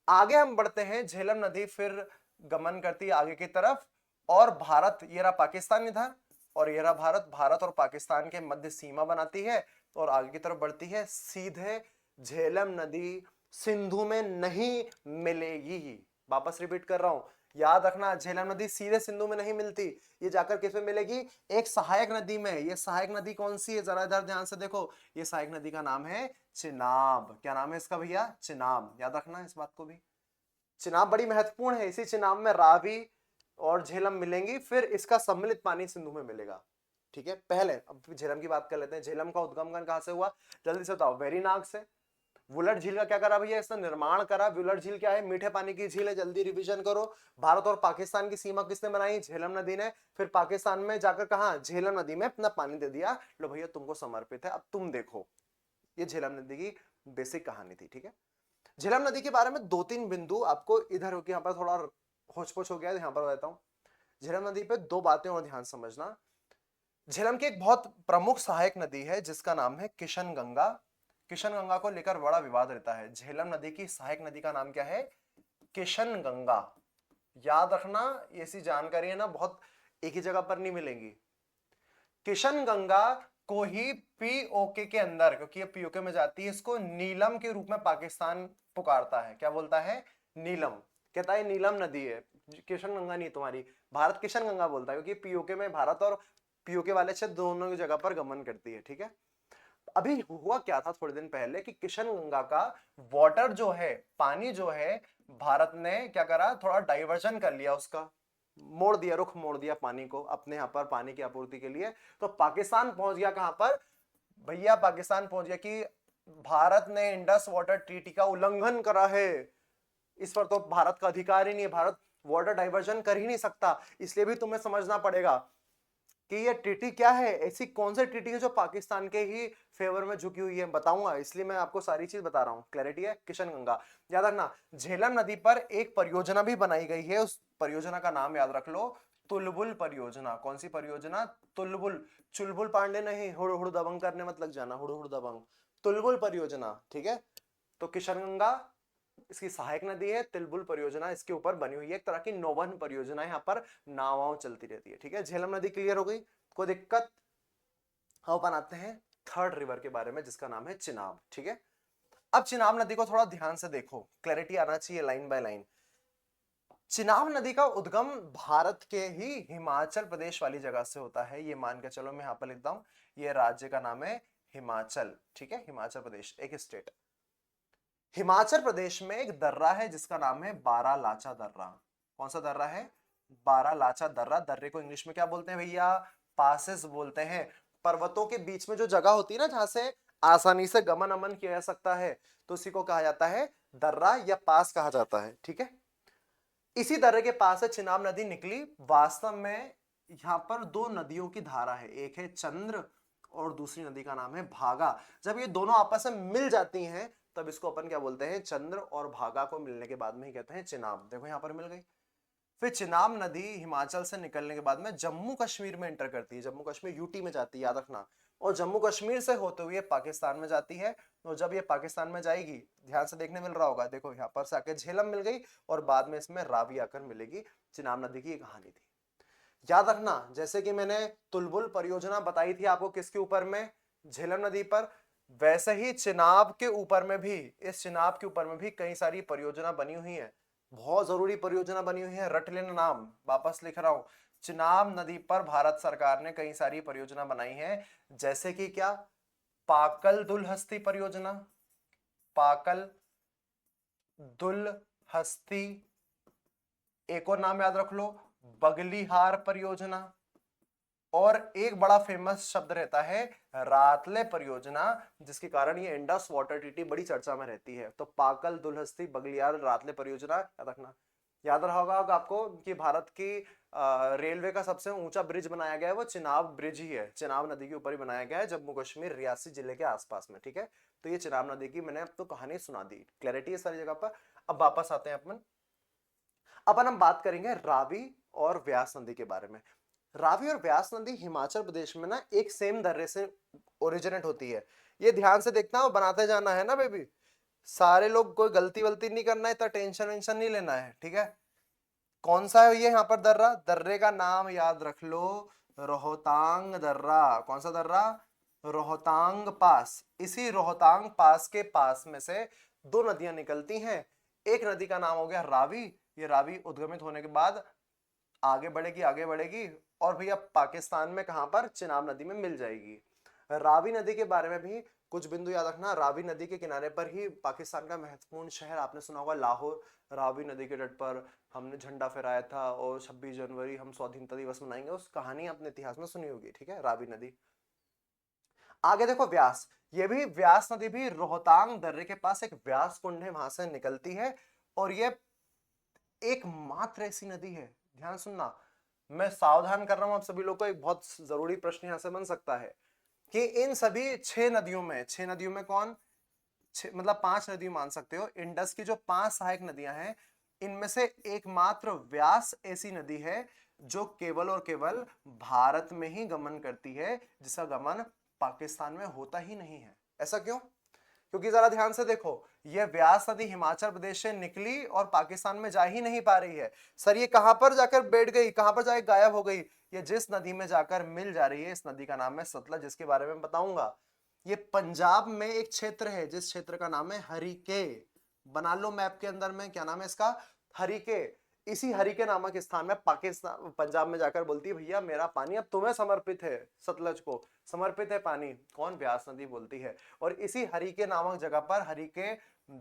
आगे हम बढ़ते हैं, झेलम नदी फिर गमन करती है आगे की तरफ, और भारत, ये रहा पाकिस्तान इधर, और ये रहा भारत। भारत और पाकिस्तान के मध्य सीमा बनाती है और आगे की तरफ बढ़ती है सीधे। झेलम नदी सिंधु में नहीं मिलेगी। वापस रिपीट कर रहा हूं, याद रखना, झेलम नदी सीधे सिंधु में नहीं मिलती, ये जाकर किस में मिलेगी? एक सहायक नदी में। ये सहायक नदी कौन सी है, जरा इधर ध्यान से देखो। ये सहायक नदी का नाम है चिनाब। क्या नाम है इसका भैया? चिनाब। याद रखना इस बात को भी। चिनाब बड़ी महत्वपूर्ण है, इसी चिनाब में रावी और झेलम मिलेंगी, फिर इसका सम्मिलित पानी सिंधु में मिलेगा। ठीक है, पहले अब झेलम की बात कर लेते हैं। झेलम का उद्गम कहां से हुआ, जल्दी से बताओ। वेरीनाग से। वुलर झील का क्या करा भैया, इसने निर्माण करा। वुलर झील क्या है? मीठे पानी की झील है, जल्दी रिवीजन करो। भारत और पाकिस्तान की सीमा किसने बनाई? झेलम नदी ने। फिर पाकिस्तान में जाकर कहा, झेलम नदी में अपना पानी दे दिया, लो भैया तुमको समर्पित है, अब तुम देखो। ये झेलम नदी की बेसिक कहानी थी। ठीक है, झेलम नदी के बारे में दो तीन बिंदु आपको इधर होकर, यहाँ पर थोड़ा होच-पोच हो गया है, यहाँ पर बताता हूं। झेलम नदी पे दो बातें और ध्यान समझना। झेलम की एक बहुत प्रमुख सहायक नदी है जिसका नाम है किशन गंगा। किशन गंगा को लेकर बड़ा विवाद रहता है। झेलम नदी की सहायक नदी का नाम क्या है? किशन गंगा। याद रखना, ऐसी जानकारी है ना, बहुत एक ही जगह पर नहीं मिलेंगी। किशन गंगा को ही पीओके के अंदर, क्योंकि ये पीओके में जाती है, इसको नीलम के रूप में पाकिस्तान पुकारता है। क्या बोलता है? नीलम। कहता है नीलम नदी है, किशन गंगा नहीं तुम्हारी। भारत किशन गंगा बोलता है क्योंकि पीओके में भारत और पीओके वाले क्षेत्र दोनों की जगह पर गमन करती है। ठीक है, अभी हुआ क्या था थोड़े दिन पहले कि किशन गंगा का वाटर जो है, पानी जो है, भारत ने क्या करा, थोड़ा डाइवर्जन कर लिया, उसका मोड़ दिया, रुख मोड़ दिया पानी को अपने यहां पर पानी की आपूर्ति के लिए। तो पाकिस्तान पहुंच गया कहां पर भैया? पाकिस्तान पहुंच गया कि भारत ने इंडस वाटर ट्रीटी का उल्लंघन करा है, इस पर तो भारत का अधिकार ही नहीं है, भारत वाटर डाइवर्जन कर ही नहीं सकता। इसलिए भी तुम्हें समझना पड़ेगा कि ये ट्रीटी क्या है, ऐसी कौन सी ट्रीटी है जो पाकिस्तान के ही फेवर में झुकी हुई है, बताऊंगा, इसलिए मैं आपको सारी चीज बता रहा हूं। क्लैरिटी है? किशन गंगा। याद रखना, झेलम नदी पर एक परियोजना भी बनाई गई है, उस परियोजना का नाम याद रख लो, तुलबुल परियोजना। कौन सी परियोजना? तुलबुल। चुलबुल पांडे नहीं, हुड़ हुड़ दबंग करने मत लग जाना, हुड़ हुड़ दबंग। तुलबुल परियोजना। ठीक है, तो किशन गंगा इसकी सहायक नदी है, तिलबुल परियोजना इसके ऊपर बनी हुई है, एक तरह की नौवहन परियोजना है, यहाँ पर नावां चलती रहती है। ठीक है, झेलम नदी क्लियर हो गई, कोई दिक्कत? अब अपन आते हैं थर्ड रिवर के बारे में जिसका नाम है चिनाब। ठीक है, अब चिनाब नदी को थोड़ा ध्यान से देखो, क्लैरिटी आना चाहिए लाइन बाय लाइन। चिनाब नदी का उद्गम भारत के ही हिमाचल प्रदेश वाली जगह से होता है, ये मान के चलो, मैं यहां पर लिखता हूं, ये राज्य का नाम है हिमाचल। ठीक है, हिमाचल प्रदेश एक स्टेट। हिमाचल प्रदेश में एक दर्रा है जिसका नाम है बारालाचा दर्रा। कौन सा दर्रा है? बारालाचा दर्रा। दर्रे को इंग्लिश में क्या बोलते हैं भैया? पासेस बोलते हैं। पर्वतों के बीच में जो जगह होती है ना, जहां से आसानी से गमन अमन किया जा सकता है, तो उसी को कहा जाता है दर्रा या पास कहा जाता है। ठीक है, इसी दर्रे के पास से चिनाब नदी निकली। वास्तव में यहाँ पर दो नदियों की धारा है, एक है चंद्र और दूसरी नदी का नाम है भागा। जब ये दोनों आपस में मिल जाती हैं तब इसको अपन क्या बोलते हैं? चंद्र और भागा को मिलने के बाद में ही कहते हैं चिनाब। देखो यहां पर मिल गई। फिर चिनाब नदी हिमाचल से निकलने के बाद में जम्मू कश्मीर में एंटर करती है, जम्मू कश्मीर यूटी में जाती है, याद रखना, और जम्मू कश्मीर से होते हुए पाकिस्तान में जाती है। तो जब ये पाकिस्तान में जाएगी, ध्यान से देखने मिल रहा होगा, देखो यहाँ पर से आके झेलम मिल गई और बाद में इसमें रावी आकर मिलेगी। चिनाब नदी की ये कहानी थी। याद रखना, जैसे कि मैंने तुलबुल परियोजना बताई थी आपको किसके ऊपर में? झेलम नदी पर। वैसे ही चिनाब के ऊपर में भी, इस चिनाब के ऊपर में भी कई सारी परियोजना बनी हुई है, बहुत जरूरी परियोजना बनी हुई है, रट लेना नाम, वापस लिख रहा हूं। चिनाब नदी पर भारत सरकार ने कई सारी परियोजना बनाई है, जैसे कि क्या? पाकल दुलहस्ती परियोजना, पाकल दुलहस्ती। एक और नाम याद रख लो, बगलीहार परियोजना। और एक बड़ा फेमस शब्द रहता है रातले परियोजना, जिसके कारण ये इंडस वाटर ट्रीटी बड़ी चर्चा में रहती है। तो पाकल दुलहस्ती बगलियार रातले परियोजना याद रखना। याद रहा होगा आपको कि भारत की रेलवे का सबसे ऊंचा ब्रिज बनाया गया है वो चिनाब ब्रिज ही है, चिनाब नदी के ऊपर ही बनाया गया है, जम्मू कश्मीर रियासी जिले के आसपास में। ठीक है, तो ये चिनाब नदी की मैंने अब तो कहानी सुना दी, क्लैरिटी है सारी जगह पर। अब वापस आते हैं अपन हम बात करेंगे रावी और व्यास नदी के बारे में। रावी और व्यास नदी हिमाचल प्रदेश में ना एक सेम दर्रे से ओरिजिनेट होती है। ये ध्यान से देखना और बनाते जाना है ना बेबी, सारे लोग कोई गलती वलती नहीं करना है, इतना टेंशन वेंशन नहीं लेना है। ठीक है, कौन सा है ये यहाँ पर दर्रा, दर्रे का नाम याद रख लो, रोहतांग दर्रा। कौन सा दर्रा, रोहतांग पास। इसी रोहतांग पास के पास में से दो नदियां निकलती हैं। एक नदी का नाम हो गया रावी, ये रावी उद्गमित होने के बाद आगे बढ़ेगी आगे बढ़ेगी और भैया पाकिस्तान में कहां पर, चिनाब नदी में मिल जाएगी। रावी नदी के बारे में भी कुछ बिंदु याद रखना। रावी नदी के किनारे पर ही पाकिस्तान का महत्वपूर्ण शहर, आपने सुना होगा लाहौर, रावी नदी के तट पर हमने झंडा फहराया था और 26 जनवरी हम स्वाधीनता दिवस मनाएंगे, उस कहानी आपने इतिहास में सुनी होगी। ठीक है, रावी नदी। आगे देखो व्यास, ये भी व्यास नदी भी रोहतांग दर्रे के पास एक व्यास कुंड है, वहां से निकलती है और ये एकमात्र ऐसी नदी है, ध्यान सुनना, मैं सावधान कर रहा हूं आप सभी लोग को, एक बहुत जरूरी प्रश्न यहां से बन सकता है कि इन सभी 6 नदियों में कौन, मतलब 5 नदियां मान सकते हो, इंडस की जो 5 सहायक नदियां हैं इनमें से एकमात्र व्यास ऐसी नदी है जो केवल और केवल भारत में ही गमन करती है, जिसका गमन पाकिस्तान में होता ही नहीं है। ऐसा क्यों, क्योंकि जरा ध्यान से देखो, ये व्यास नदी हिमाचल प्रदेश से निकली और पाकिस्तान में जा ही नहीं पा रही है। सर ये कहां पर जाकर बैठ गई, कहां पर जाकर गायब हो गई, ये जिस नदी में जाकर मिल जा रही है, इस नदी का नाम है सतलज, जिसके बारे में बताऊंगा। ये पंजाब में एक क्षेत्र है जिस क्षेत्र का नाम है हरिके, बना लो मैप के अंदर में, क्या नाम है इसका, हरिके। इसी हरिके नामक स्थान में पाकिस्तान, पंजाब में जाकर बोलती है भैया मेरा पानी अब तुम्हें समर्पित है, सतलज को समर्पित है पानी, कौन, व्यास नदी बोलती है। और इसी हरिके नामक जगह पर हरिके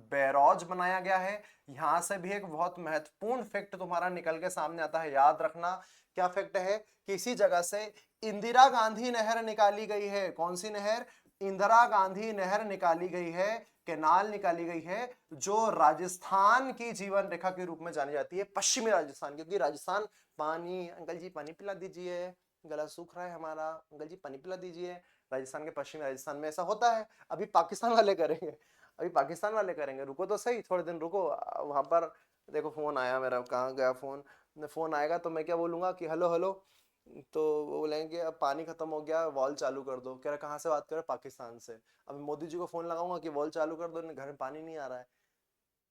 बैराज बनाया गया है। यहां से भी एक बहुत महत्वपूर्ण फैक्ट तुम्हारा निकल के सामने आता है, याद रखना। क्या फैक्ट है कि इसी जगह से इंदिरा गांधी नहर निकाली गई है। कौन सी नहर, इंदिरा गांधी नहर निकाली गई है, कैनाल निकाली गई है, जो राजस्थान की जीवन रेखा के रूप में जानी जाती है, पश्चिमी राजस्थान, क्योंकि राजस्थान, पानी, अंकल जी पानी पिला दीजिए, गला सूख रहा है हमारा, अंकल जी पानी पिला दीजिए। राजस्थान के पश्चिमी राजस्थान में ऐसा होता है। अभी पाकिस्तान वाले करेंगे, अभी पाकिस्तान वाले करेंगे, रुको तो सही, थोड़े दिन रुको। वहां पर देखो फोन आया मेरा, कहाँ गया फोन, फोन आएगा तो मैं क्या बोलूंगा कि हेलो हेलो, तो वो बोलेंगे अब पानी खत्म हो गया, वॉल चालू कर दो। कह रहा कहाँ से बात कर रहे, पाकिस्तान से। अब मोदी जी को फोन लगाऊंगा कि वॉल चालू कर दो, घर में पानी नहीं आ रहा है,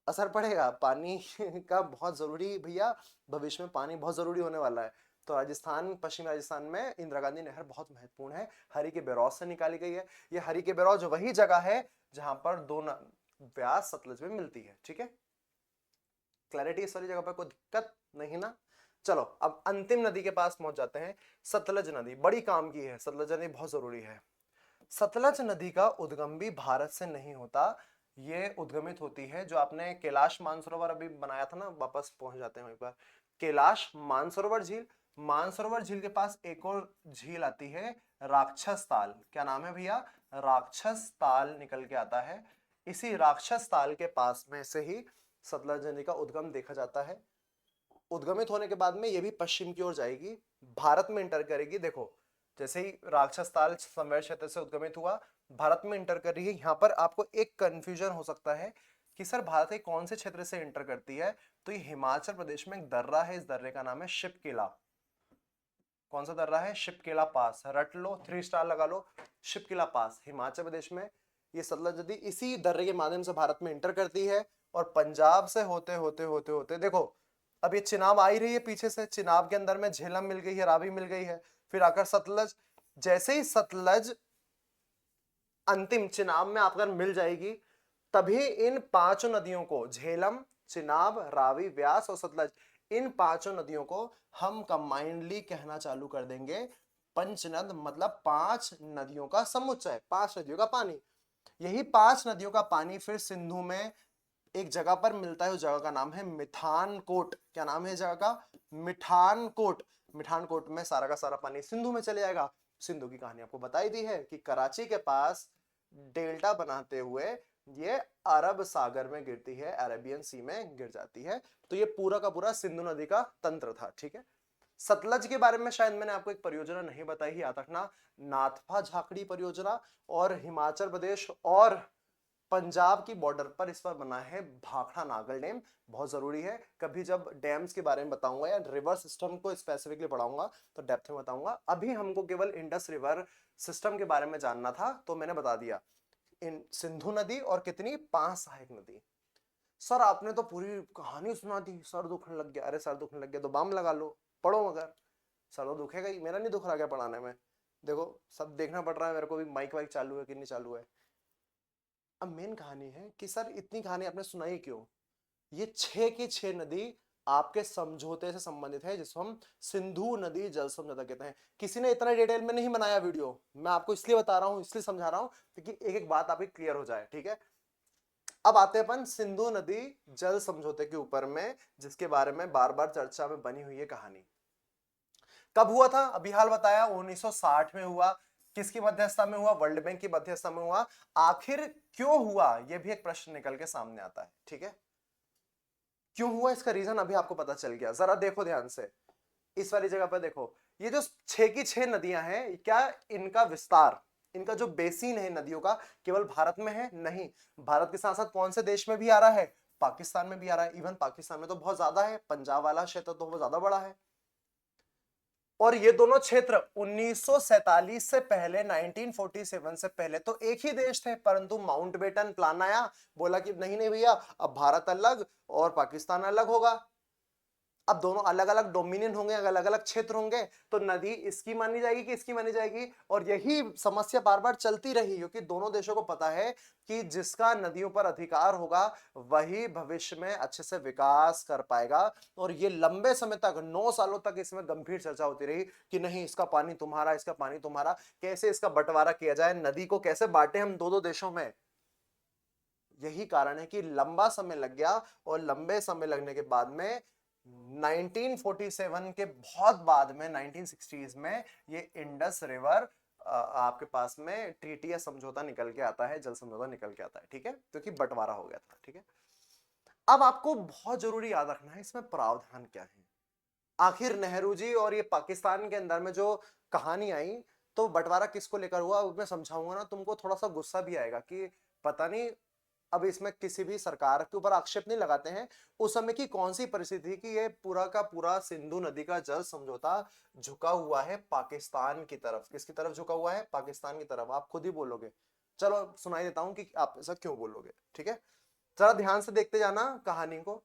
असर पड़ेगा पानी का, बहुत जरूरी भैया, भविष्य में पानी बहुत जरूरी होने वाला है। तो राजस्थान, पश्चिमी राजस्थान में इंदिरा गांधी नहर बहुत महत्वपूर्ण है, हरि के बैरौज से निकाली गई है। ये हरि के बैरौज वही जगह है जहां पर दो व्यास सतलज में मिलती है। ठीक है, क्लैरिटी इस वाली जगह पर कोई दिक्कत नहीं ना। चलो अब अंतिम नदी के पास पहुंच जाते हैं, सतलज नदी, बड़ी काम की है, सतलज नदी बहुत जरूरी है। सतलज नदी का उद्गम भी भारत से नहीं होता, ये उद्गमित होती है, जो आपने कैलाश मानसरोवर अभी बनाया था ना, वापस पहुंच जाते हैं वहीं पर, कैलाश मानसरोवर झील। मानसरोवर झील के पास एक और झील आती है, राक्षस ताल। क्या नाम है भैया, राक्षस ताल निकल के आता है। इसी राक्षस ताल के पास में से ही सतलज नदी का उद्गम देखा जाता है। उद्गमित होने के बाद में ये भी पश्चिम की ओर जाएगी, भारत में इंटर करेगी। देखो जैसे ही राक्षस ताल समवेत क्षेत्र से उद्गमित हुआ, भारत में इंटर कर रही है। यहाँ पर आपको एक कंफ्यूजन हो सकता है कि सर भारत के कौन से क्षेत्र से इंटर करती है, तो ये हिमाचल प्रदेश में एक दर्रा है, इस दर्रे का नाम है शिपकिला। कौन सा दर्रा है, शिपकिला पास, रट लो, 3 स्टार लगा लो, शिपकिला पास हिमाचल प्रदेश में। ये सतलज नदी इसी दर्रे के माध्यम से भारत में इंटर करती है और पंजाब से होते होते होते होते, देखो अब ये चिनाब आ ही रही है पीछे से, चिनाब के अंदर में झेलम मिल गई है, रावी मिल गई है, फिर आकर सतलज। जैसे ही सतलज अंतिम चिनाब में आकर मिल जाएगी, तभी इन 5 नदियों को, झेलम, चिनाब, रावी, व्यास और सतलज, इन 5 नदियों को हम कंबाइंडली कहना चालू कर देंगे पंचनद, मतलब 5 नदियों का समुच्चय, 5 नदियों का पानी। यही 5 नदियों का पानी फिर सिंधु में एक जगह पर मिलता है, उस जगह का नाम है मिठानकोट। क्या नाम है जगह का, मिठानकोट। मिठानकोट में सारा का सारा पानी सिंधु में चले जाएगा। सिंधु की कहानी आपको बताई दी है कि कराची के पास डेल्टा बनाते हुए ये अरब सागर में गिरती है, अरेबियन सी में गिर जाती है। तो ये पूरा का पूरा सिंधु नदी का तंत्र था। ठीक है, सतलज के बारे में शायद मैंने आपको एक परियोजना नहीं बताई, याद रखना, नाथपा झाकड़ी परियोजना, और हिमाचल प्रदेश और पंजाब की बॉर्डर पर इस पर बना है भाखड़ा नागल डैम। बहुत जरूरी है, कभी जब डैम्स के बारे में बताऊंगा या रिवर सिस्टम को स्पेसिफिकली पढ़ाऊंगा तो डेप्थ में बताऊंगा। अभी हमको केवल इंडस रिवर सिस्टम के बारे में जानना था, तो मैंने बता दिया। इन सिंधु नदी और कितनी, 5 सहायक नदी। सर आपने तो पूरी कहानी सुना दी, सर दुखने लग गया। अरे सर दुखने लग गया तो बाम लगा लो, पढ़ो। मगर सर तो दुखेगा ही, मेरा नहीं दुख रहा क्या पढ़ाने में। देखो सब देखना पड़ रहा है मेरे को भी, माइक वाइक चालू है कि नहीं चालू है। अब मेन कहानी है कि सर इतनी कहानी आपने सुनाई क्यों। ये 6 की 6 नदी आपके समझौते से संबंधित है, जिसको हम सिंधु नदी जल समझौता कहते हैं। किसी ने इतना डिटेल में नहीं बनाया वीडियो, मैं आपको इसलिए बता रहा हूं, इसलिए समझा रहा हूं ताकि एक एक बात आपकी क्लियर हो जाए, ठीक है। अब आते हैं अपन सिंधु नदी जल समझौते के ऊपर में, जिसके बारे में बार बार चर्चा में बनी हुई है कहानी। कब हुआ था, अभी हाल बताया, 1960 में हुआ। किसकी मध्यस्थता में हुआ, वर्ल्ड बैंक की मध्यस्थता में हुआ। आखिर क्यों हुआ, यह भी एक प्रश्न निकल के सामने आता है, ठीक है। क्यों हुआ, इसका रीजन अभी आपको पता चल गया। जरा देखो ध्यान से, इस वाली जगह पर देखो, ये जो 6 की 6 नदियां हैं, क्या इनका विस्तार, इनका जो बेसिन है नदियों का, केवल भारत में है? नहीं, भारत के साथ साथ कौन से देश में भी आ रहा है, पाकिस्तान में भी आ रहा है। इवन पाकिस्तान में तो बहुत ज्यादा है, पंजाब वाला क्षेत्र तो बहुत ज्यादा बड़ा है। और ये दोनों क्षेत्र 1947 से पहले, 1947 से पहले तो एक ही देश थे, परंतु माउंटबेटन प्लान आया, बोला कि नहीं नहीं भैया, अब भारत अलग और पाकिस्तान अलग होगा। अब दोनों अलग अलग डोमिनियन होंगे, अलग अलग क्षेत्र होंगे, तो नदी इसकी मानी जाएगी कि इसकी मानी जाएगी। और यही समस्या बार बार चलती रही, क्योंकि दोनों देशों को पता है कि जिसका नदियों पर अधिकार होगा वही भविष्य में अच्छे से विकास कर पाएगा। और ये लंबे समय तक, 9 सालों तक इसमें गंभीर चर्चा होती रही कि नहीं, इसका पानी तुम्हारा, इसका पानी तुम्हारा, कैसे इसका बंटवारा किया जाए, नदी को कैसे बांटे हम दो दो देशों में। यही कारण है कि लंबा समय लग गया, और लंबे समय लगने के बाद में 1947 के बहुत बाद में 1960s में ये इंडस रिवर आपके पास में ट्रीटी या समझौता निकल के आता है, जल समझौता निकल के आता है, ठीक है, क्योंकि बंटवारा हो गया था, ठीक है। अब आपको बहुत जरूरी याद रखना है इसमें प्रावधान क्या है। आखिर नेहरू जी और ये पाकिस्तान के अंदर में जो कहानी आई, तो बंटवारा किसको लेकर हुआ, मैं समझाऊंगा ना, तुमको थोड़ा सा गुस्सा भी आएगा कि पता नहीं। अब इसमें किसी भी सरकार के ऊपर आक्षेप नहीं लगाते हैं, उस समय की कौन सी परिस्थिति कि ये पूरा का पूरा सिंधु नदी का जल समझौता झुका हुआ है पाकिस्तान की तरफ। किसकी तरफ झुका हुआ है, पाकिस्तान की तरफ। आप खुद ही बोलोगे, चलो सुनाई देता हूं कि आप ऐसा क्यों बोलोगे, ठीक है। जरा ध्यान से देखते जाना कहानी को।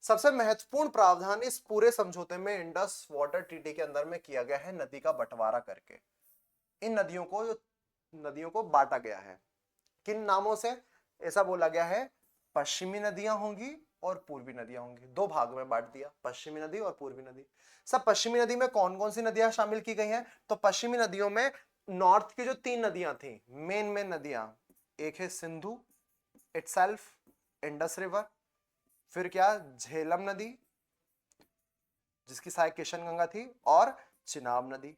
सबसे महत्वपूर्ण प्रावधान इस पूरे समझौते में इंडस वाटर ट्रीटी के अंदर में किया गया है, नदी का बंटवारा करके इन नदियों को बांटा गया है। किन नामों से, ऐसा बोला गया है, पश्चिमी नदियां होंगी और पूर्वी नदियां होंगी। दो भाग में बांट दिया, पश्चिमी नदी और पूर्वी नदी। सब पश्चिमी नदी में कौन कौन सी नदियां शामिल की गई हैं, तो पश्चिमी नदियों में नॉर्थ की जो 3 नदियां थी, मेन मेन नदियां, एक है सिंधु इटसेल्फ, इंडस रिवर, फिर क्या, झेलम नदी जिसकी सहायक किशनगंगा थी, और चिनाब नदी।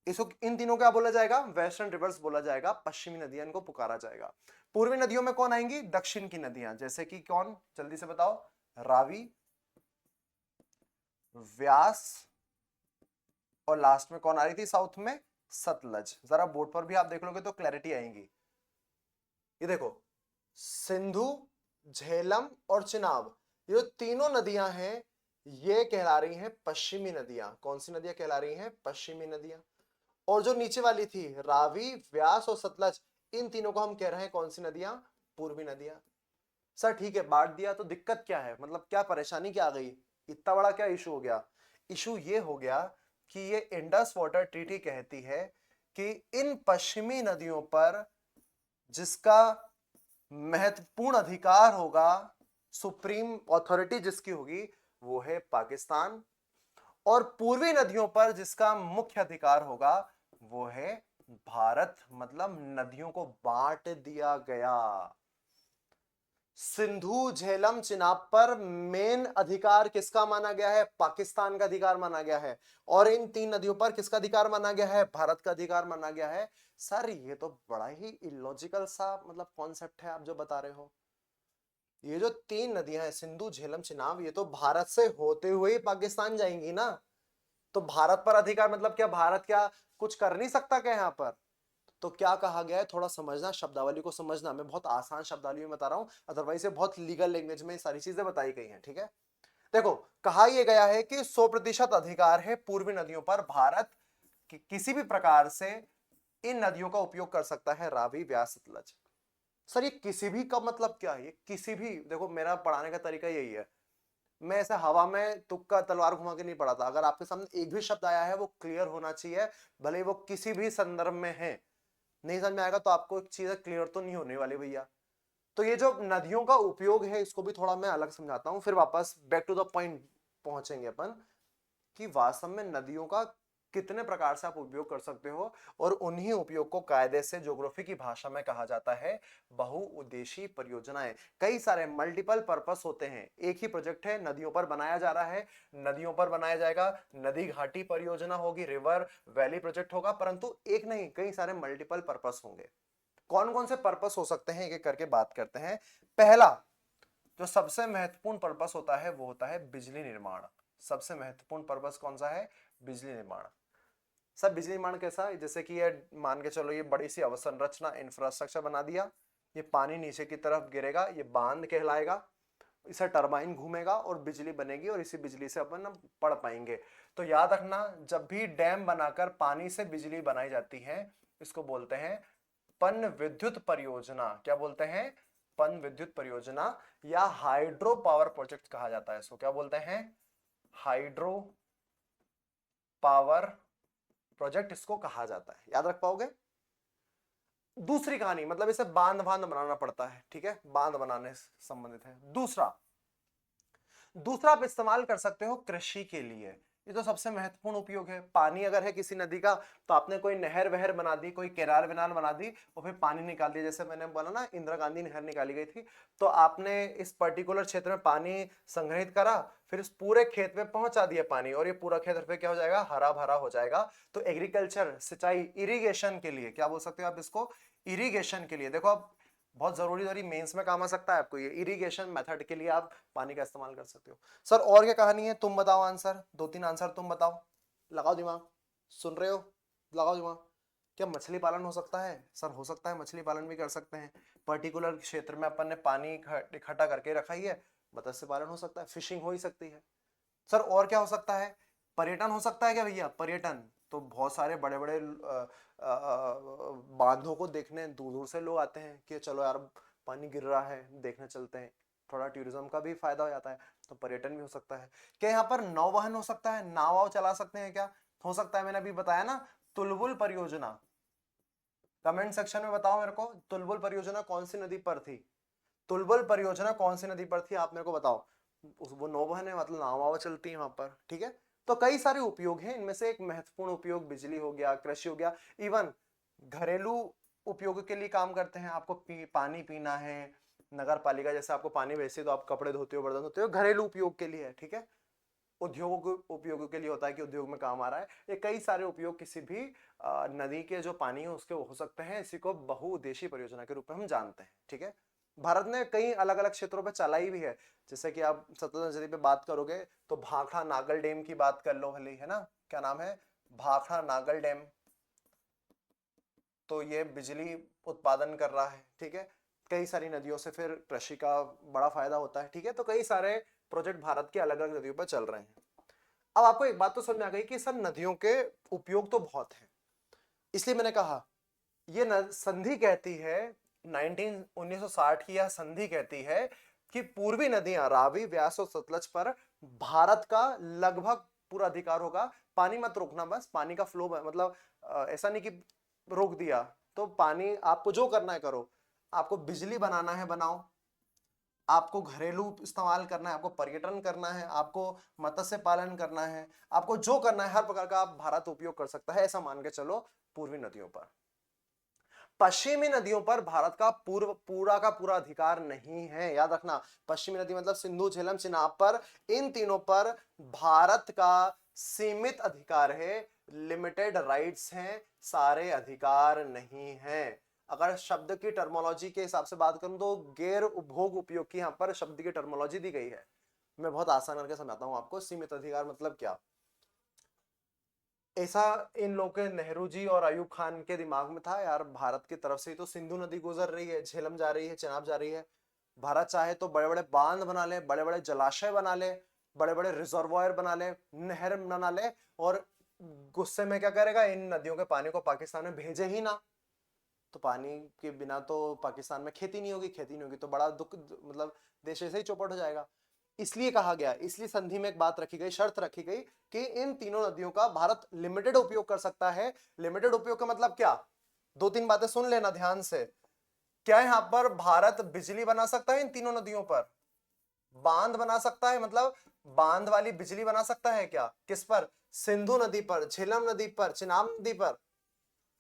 इसको, इन तीनों क्या बोला जाएगा, वेस्टर्न रिवर्स बोला जाएगा, पश्चिमी नदियां इनको पुकारा जाएगा। पूर्वी नदियों में कौन आएंगी, दक्षिण की नदियां, जैसे कि कौन, जल्दी से बताओ, रावी, व्यास, और लास्ट में कौन आ रही थी साउथ में, सतलज। जरा बोर्ड पर भी आप देख लोगे तो क्लैरिटी आएंगी। ये देखो, सिंधु, झेलम और चिनाब, ये तीनों नदियां हैं, ये कहला रही हैं पश्चिमी नदियां। कौन सी नदियां कहला रही हैं, पश्चिमी नदियां। और जो नीचे वाली थी, रावी, व्यास और सतलज, इन तीनों को हम कह रहे हैं कौन सी नदियां, पूर्वी नदियां। सर ठीक है, बांट दिया तो दिक्कत क्या है, मतलब क्या परेशानी क्या आ गई, इतना बड़ा क्या इशू हो गया। इशू ये हो गया कि ये इंडस वाटर ट्रीटी कहती है कि इन पश्चिमी नदियों पर जिसका महत्वपूर्ण अधिकार होगा, सुप्रीम अथॉरिटी जिसकी होगी, वो है पाकिस्तान। और पूर्वी नदियों पर जिसका मुख्य अधिकार होगा, वो है भारत। मतलब नदियों को बांट दिया गया। सिंधु, झेलम, चिनाब पर मेन अधिकार किसका माना गया है, पाकिस्तान का अधिकार माना गया है। और इन 3 नदियों पर किसका अधिकार माना गया है, भारत का अधिकार माना गया है। सर ये तो बड़ा ही इलॉजिकल सा मतलब कॉन्सेप्ट है आप जो बता रहे हो। ये जो 3 नदियां हैं, सिंधु, झेलम, चिनाब, ये तो भारत से होते हुए ही पाकिस्तान जाएंगी ना। तो भारत पर अधिकार मतलब क्या, भारत क्या कुछ कर नहीं सकता क्या यहाँ पर? तो क्या कहा गया है, थोड़ा समझना, शब्दावली को समझना। मैं बहुत आसान शब्दावली में बता रहा हूं, अदरवाइज ये बहुत लीगल लैंग्वेज में सारी चीजें बताई गई हैं, ठीक है। देखो, कहा यह गया है कि 100% अधिकार है पूर्वी नदियों पर। भारत किसी भी प्रकार से इन नदियों का उपयोग कर सकता है, रावी, व्यास, सतलज। सर ये किसी भी का मतलब क्या है? ये किसी भी, देखो मेरा पढ़ाने का तरीका यही है, मैं ऐसे हवा में तुक्का तलवार घुमा के नहीं पढ़ाता। अगर आपके सामने एक भी शब्द आया है वो क्लियर होना चाहिए, भले वो किसी भी संदर्भ में है। नहीं समझ में आएगा तो आपको एक चीज क्लियर तो नहीं होने वाली भैया। तो ये जो नदियों का उपयोग है इसको भी थोड़ा मैं अलग समझाता हूं, फिर वापस बैक टू द पॉइंट पहुंचेंगे अपन कि वास्तव में नदियों का कितने प्रकार से आप उपयोग कर सकते हो। और उन्हीं उपयोग को कायदे से ज्योग्राफी की भाषा में कहा जाता है बहुउद्देशीय परियोजनाएं। कई सारे मल्टीपल पर्पस होते हैं, एक ही प्रोजेक्ट है, नदियों पर बनाया जा रहा है, नदियों पर बनाया जाएगा, नदी घाटी परियोजना होगी, रिवर वैली प्रोजेक्ट होगा, परंतु एक नहीं कई सारे मल्टीपल पर्पस होंगे। कौन कौन से पर्पस हो सकते हैं एक एक करके बात करते हैं। पहला जो सबसे महत्वपूर्ण पर्पस होता है वो होता है बिजली निर्माण। सबसे महत्वपूर्ण पर्पस कौन सा है? बिजली निर्माण। सब बिजली निर्माण कैसा है? जैसे कि ये मान के चलो, ये बड़ी सी अवसंरचना इंफ्रास्ट्रक्चर बना दिया, ये पानी नीचे की तरफ गिरेगा, ये बांध कहलाएगा, इसे टरबाइन घूमेगा और बिजली बनेगी और इसी बिजली से अपन पढ़ पाएंगे। तो याद रखना, जब भी डैम बनाकर पानी से बिजली बनाई जाती है इसको बोलते हैं पन विद्युत परियोजना। क्या बोलते हैं? पन विद्युत परियोजना, या हाइड्रो पावर प्रोजेक्ट कहा जाता है इसको। क्या बोलते हैं? हाइड्रो पावर प्रोजेक्ट इसको कहा जाता है, याद रख पाओगे। दूसरी कहानी मतलब इसे बांध बांध बनाना पड़ता है, ठीक है, बांध बनाने से संबंधित है। दूसरा दूसरा आप इस्तेमाल कर सकते हो कृषि के लिए। ये तो सबसे महत्वपूर्ण उपयोग है। पानी अगर है किसी नदी का तो आपने कोई नहर वहर बना दी, कोई केनाल वेनाल बना दी और फिर पानी निकाल दिया, जैसे मैंने बोला ना इंदिरा गांधी नहर निकाली गई थी, तो आपने इस पर्टिकुलर क्षेत्र में पानी संग्रहित करा, फिर इस पूरे खेत में पहुंचा दिया पानी और ये पूरा खेत फिर क्या हो जाएगा? हरा भरा हो जाएगा। तो एग्रीकल्चर, सिंचाई, इरिगेशन के लिए क्या बोल सकते हो आप इसको? इरिगेशन के लिए। देखो अब बहुत जरूरी मेंस में काम आ सकता है आपको, ये इरिगेशन मेथड के लिए आप पानी का इस्तेमाल कर सकते हो। सर और क्या कहानी है? तुम बताओ आंसर, 2-3 आंसर तुम बताओ, लगाओ दिमाग, सुन रहे हो? लगाओ दिमाग। क्या मछली पालन हो सकता है? सर हो सकता है, मछली पालन भी कर सकते हैं। पर्टिकुलर क्षेत्र में अपन ने पानी इकट्ठा करके रखा ही है, मत्स्य पालन हो सकता है, फिशिंग हो ही सकती है। सर और क्या हो सकता है? पर्यटन हो सकता है क्या भैया? पर्यटन तो बहुत सारे बड़े बड़े बांधों को देखने दूर दूर से लोग आते हैं कि चलो यार पानी गिर रहा है देखने चलते हैं, थोड़ा टूरिज्म का भी फायदा हो जाता है। तो पर्यटन भी हो सकता है। क्या यहाँ पर नौवहन हो सकता है? नाव वाव चला सकते हैं क्या? हो सकता है, मैंने अभी बताया ना तुलबुल परियोजना। कमेंट सेक्शन में बताओ मेरे को, तुलबुल परियोजना कौन सी नदी पर थी? तुलबुल परियोजना कौन सी नदी पर थी आप मेरे को बताओ। वो नौवहन है मतलब नाव वाव चलती है वहां पर, ठीक है। तो कई सारे उपयोग हैं, इनमें से एक महत्वपूर्ण उपयोग बिजली हो गया, कृषि हो गया, इवन घरेलू उपयोग के लिए काम करते हैं। आपको पानी पीना है, नगर पालिका जैसे आपको पानी भेजती है तो आप कपड़े धोते हो, बर्तन धोते हो, घरेलू उपयोग के लिए है, ठीक है। उद्योगों के उपयोगों के लिए होता है कि उद्योग में काम आ रहा है। ये कई सारे उपयोग किसी भी नदी के जो पानी है उसके हो सकते हैं। इसी को बहुउद्देशीय परियोजना के रूप में हम जानते हैं, ठीक है। भारत ने कई अलग अलग क्षेत्रों पर चलाई भी है। जैसे कि आप सतलज नदी पे बात करोगे तो भाखड़ा नागल डैम की बात कर लो भले, है ना, क्या नाम है? भाखड़ा नागल डैम। तो ये बिजली उत्पादन कर रहा है, ठीक है। कई सारी नदियों से फिर कृषि का बड़ा फायदा होता है, ठीक है। तो कई सारे प्रोजेक्ट भारत की अलग अलग नदियों पर चल रहे हैं। अब आपको एक बात तो समझ में आ गई कि सर नदियों के उपयोग तो बहुत हैं, इसलिए मैंने कहा ये संधि कहती है 1960 की यह संधि कहती है कि पूर्वी नदियां रावी, व्यास और सतलज पर भारत का लगभग पूरा अधिकार होगा। पानी मत रोकना, बस पानी का फ्लो मतलब ऐसा नहीं कि रोक दिया तो पानी, आपको जो करना है करो। आपको बिजली बनाना है बनाओ, आपको घरेलू इस्तेमाल करना है, आपको पर्यटन करना है, आपको मत्स्य पालन करना है, आपको जो करना है हर प्रकार का आप भारत उपयोग कर सकता है, ऐसा मान के चलो। पूर्वी नदियों पर, पश्चिमी नदियों पर भारत का पूरा का पूरा अधिकार नहीं है, याद रखना। पश्चिमी नदी मतलब सिंधु, झेलम, चिनाब पर, इन तीनों पर भारत का सीमित अधिकार है, लिमिटेड राइट्स हैं, सारे अधिकार नहीं हैं। अगर शब्द की टर्मोलॉजी के हिसाब से बात करूं तो गैर उपभोग उपयोग की यहाँ पर शब्द की टर्मोलॉजी दी गई है। मैं बहुत आसान करके समझाता हूँ आपको। सीमित अधिकार मतलब क्या? ऐसा इन लोगों के नेहरू जी और अयूब खान के दिमाग में था, यार भारत की तरफ से ही तो सिंधु नदी गुजर रही है, झेलम जा रही है, चेनाब जा रही है। भारत चाहे तो बड़े बड़े बांध बना ले, बड़े बड़े जलाशय बना ले, बड़े बड़े रिजर्वायर बना ले, नहर बना ले, और गुस्से में क्या करेगा, इन नदियों के पानी को पाकिस्तान में भेजे ही ना। तो पानी के बिना तो पाकिस्तान में खेती नहीं होगी, खेती नहीं होगी तो बड़ा दुख, मतलब देश ऐसे ही चौपट हो जाएगा। इसलिए कहा गया, इसलिए संधि में एक बात रखी गई, शर्त रखी गई कि इन तीनों नदियों का भारत लिमिटेड उपयोग कर सकता है। लिमिटेड उपयोग का मतलब क्या? दो तीन बातें सुन लेना ध्यान से। क्या यहां पर भारत बिजली बना सकता है इन तीनों नदियों पर? बांध बना सकता है, मतलब बांध वाली बिजली बना सकता है क्या? किस पर? सिंधु नदी पर, झेलम नदी पर, चिनाब नदी पर।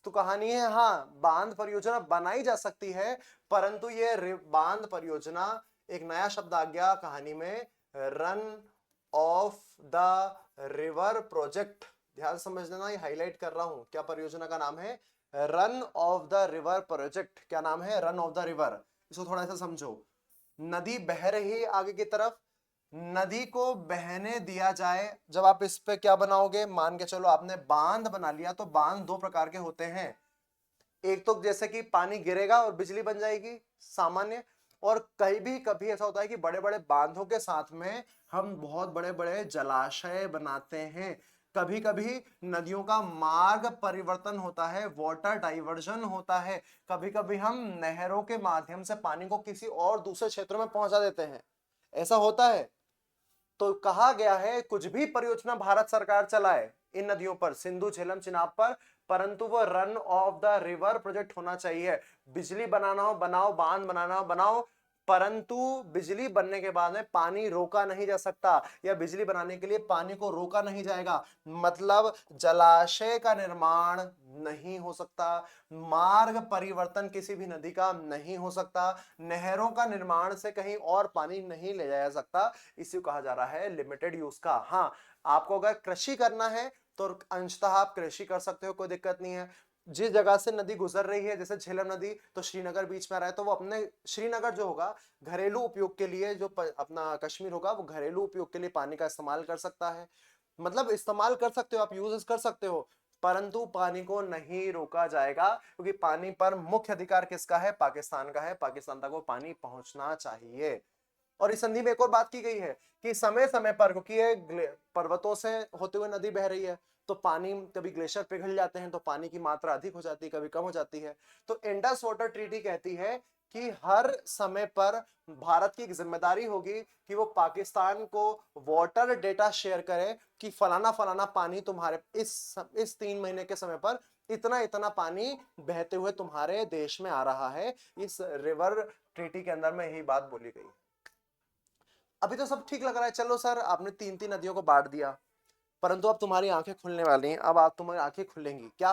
तो कहानी है, हाँ बांध परियोजना बनाई जा सकती है, परंतु ये बांध परियोजना, एक नया शब्द आ गया कहानी में, run of the river project. ध्यान समझना, ये हाईलाइट कर रहा हूं। क्या परियोजना का नाम है? Run of the river project. क्या नाम है? Run of the river. इसको थोड़ा सा समझो। नदी बह रही है आगे की तरफ, नदी को बहने दिया जाए। जब आप इस पे क्या बनाओगे, मान के चलो आपने बांध बना लिया, तो बांध दो प्रकार के होते हैं। एक तो जैसे कि पानी गिरेगा और बिजली बन जाएगी, सामान्य। और कहीं भी कभी ऐसा होता है कि बड़े बड़े बांधों के साथ में हम बहुत बड़े बड़े जलाशय बनाते हैं। कभी कभी नदियों का मार्ग परिवर्तन होता है, वाटर डाइवर्जन होता है। कभी कभी हम नहरों के माध्यम से पानी को किसी और दूसरे क्षेत्रों में पहुंचा देते हैं, ऐसा होता है। तो कहा गया है कुछ भी परियोजना भारत सरकार चलाए इन नदियों पर, सिंधु झेलम चिनाब पर, परंतु वो run of the river project होना चाहिए। बिजली बनाना हो बनाओ, बांध बनाना हो बनाओ, परंतु बिजली बनने के बाद में पानी रोका नहीं जा सकता, या बिजली बनाने के लिए पानी को रोका नहीं जाएगा। मतलब जलाशय का निर्माण नहीं हो सकता, मार्ग परिवर्तन किसी भी नदी का नहीं हो सकता, नहरों का निर्माण से कहीं और पानी नहीं ले जाया सकता। इसी को कहा जा रहा है लिमिटेड यूज का। हाँ, आपको अगर कृषि करना है तो अंशतः आप कृषि कर सकते हो, कोई दिक्कत नहीं है। जिस जगह से नदी गुजर रही है, जैसे झेलम नदी, तो श्रीनगर बीच में आ रहा है, तो वो अपने श्रीनगर जो होगा घरेलू उपयोग के लिए, जो अपना कश्मीर होगा वो घरेलू उपयोग के लिए पानी का इस्तेमाल कर सकता है। मतलब इस्तेमाल कर सकते हो, आप यूज कर सकते हो, परंतु पानी को नहीं रोका जाएगा, क्योंकि पानी पर मुख्य अधिकार किसका है? पाकिस्तान का है। पाकिस्तान तक वो पानी पहुंचना चाहिए। और इस संधि में एक और बात की गई है कि समय समय पर, क्योंकि ये पर्वतों से होते हुए नदी बह रही है, तो पानी, कभी ग्लेशियर पिघल जाते हैं तो पानी की मात्रा अधिक हो जाती है, कभी कम हो जाती है। तो इंडस वाटर ट्रीटी कहती है कि हर समय पर भारत की एक जिम्मेदारी होगी कि वो पाकिस्तान को वाटर डेटा शेयर करे कि फलाना फलाना पानी तुम्हारे इस 3 महीने के समय पर इतना इतना पानी बहते हुए तुम्हारे देश में आ रहा है। इस रिवर ट्रीटी के अंदर में यही बात बोली गई। अभी तो सब ठीक लग रहा है, चलो सर आपने तीन तीन नदियों को बांट दिया, परंतु अब तुम्हारी आंखें खुलने वाली हैं। अब आप तुम्हारी आंखें खुलेंगी क्या?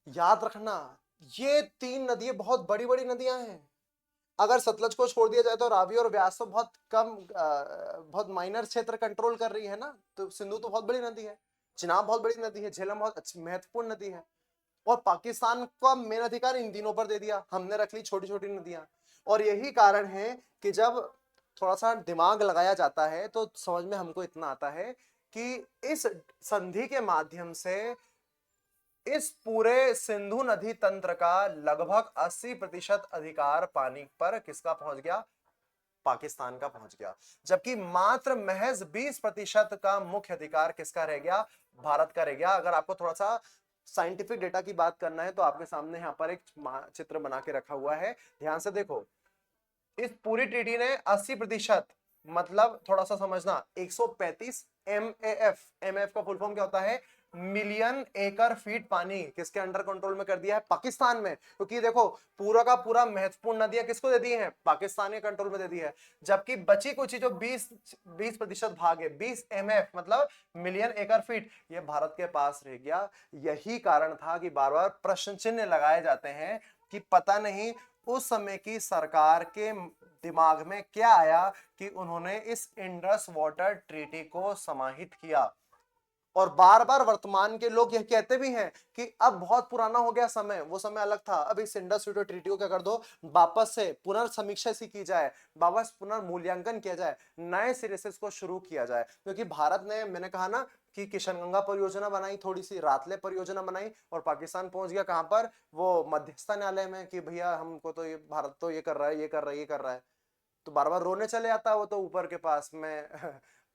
याद रखना, ये तीन नदियां बहुत बड़ी बड़ी नदियां हैं। अगर सतलज को छोड़ दिया जाए तो रावी और व्यास तो बहुत कम, बहुत माइनर क्षेत्र कंट्रोल कर रही है ना। तो सिंधु तो बहुत बड़ी नदी है, चिनाब बहुत बड़ी नदी है, झेलम बहुत अच्छी महत्वपूर्ण नदी है। और पाकिस्तान का मेन अधिकार इन तीनों पर दे दिया, हमने रख ली छोटी छोटी नदियां। और यही कारण है कि जब थोड़ा सा दिमाग लगाया जाता है तो समझ में हमको इतना आता है कि इस संधि के माध्यम से इस पूरे सिंधु नदी तंत्र का लगभग 80% अधिकार पानी पर किसका पहुंच गया? पाकिस्तान का पहुंच गया। जबकि मात्र महज 20% का मुख्य अधिकार किसका रह गया? भारत का रह गया। अगर आपको थोड़ा सा साइंटिफिक डेटा की बात करना है तो आपके सामने यहाँ पर एक चित्र बना के रखा हुआ है, ध्यान से देखो। इस पूरी ट्रीटी ने 80%, मतलब थोड़ा सा समझना, 135 MAF, MAF का फुल फॉर्म क्या होता है? मिलियन एकड़ फीट पानी किसके अंडर कंट्रोल में कर दिया है? पाकिस्तान में। क्योंकि देखो पूरा का पूरा महत्वपूर्ण नदियां किसको दे दी हैं? पाकिस्तान के कंट्रोल में दे दी है। जबकि बची कुछ जो 20% भाग है, 20 MF मतलब मिलियन एकड़ फीट, ये भारत के पास रह गया। यही कारण था कि बार बार प्रश्न चिन्ह लगाए जाते हैं कि पता नहीं उस समय की सरकार के दिमाग में क्या आया कि उन्होंने इस इंडस वाटर ट्रीटी को समाहित किया। और बार बार वर्तमान के लोग यह कहते भी हैं कि अब बहुत पुराना हो गया समय, वो समय अलग था, अब इस इंडस वाटर ट्रीटी को क्या कर दो, वापस से पुनर्समीक्षा सी की जाए, वापस पुनर्मूल्यांकन किया जाए, नए सिरे से इसको शुरू किया जाए। क्योंकि भारत ने, मैंने कहा ना कि किशनगंगा परियोजना बनाई, थोड़ी सी रातले परियोजना बनाई, और पाकिस्तान पहुंच गया कहां पर, वो मध्यस्थता न्यायालय में, कि भैया हमको तो ये भारत तो ये कर रहा है, ये कर रहा है, ये कर रहा है। तो बार बार रोने चले आता है वो तो ऊपर के पास में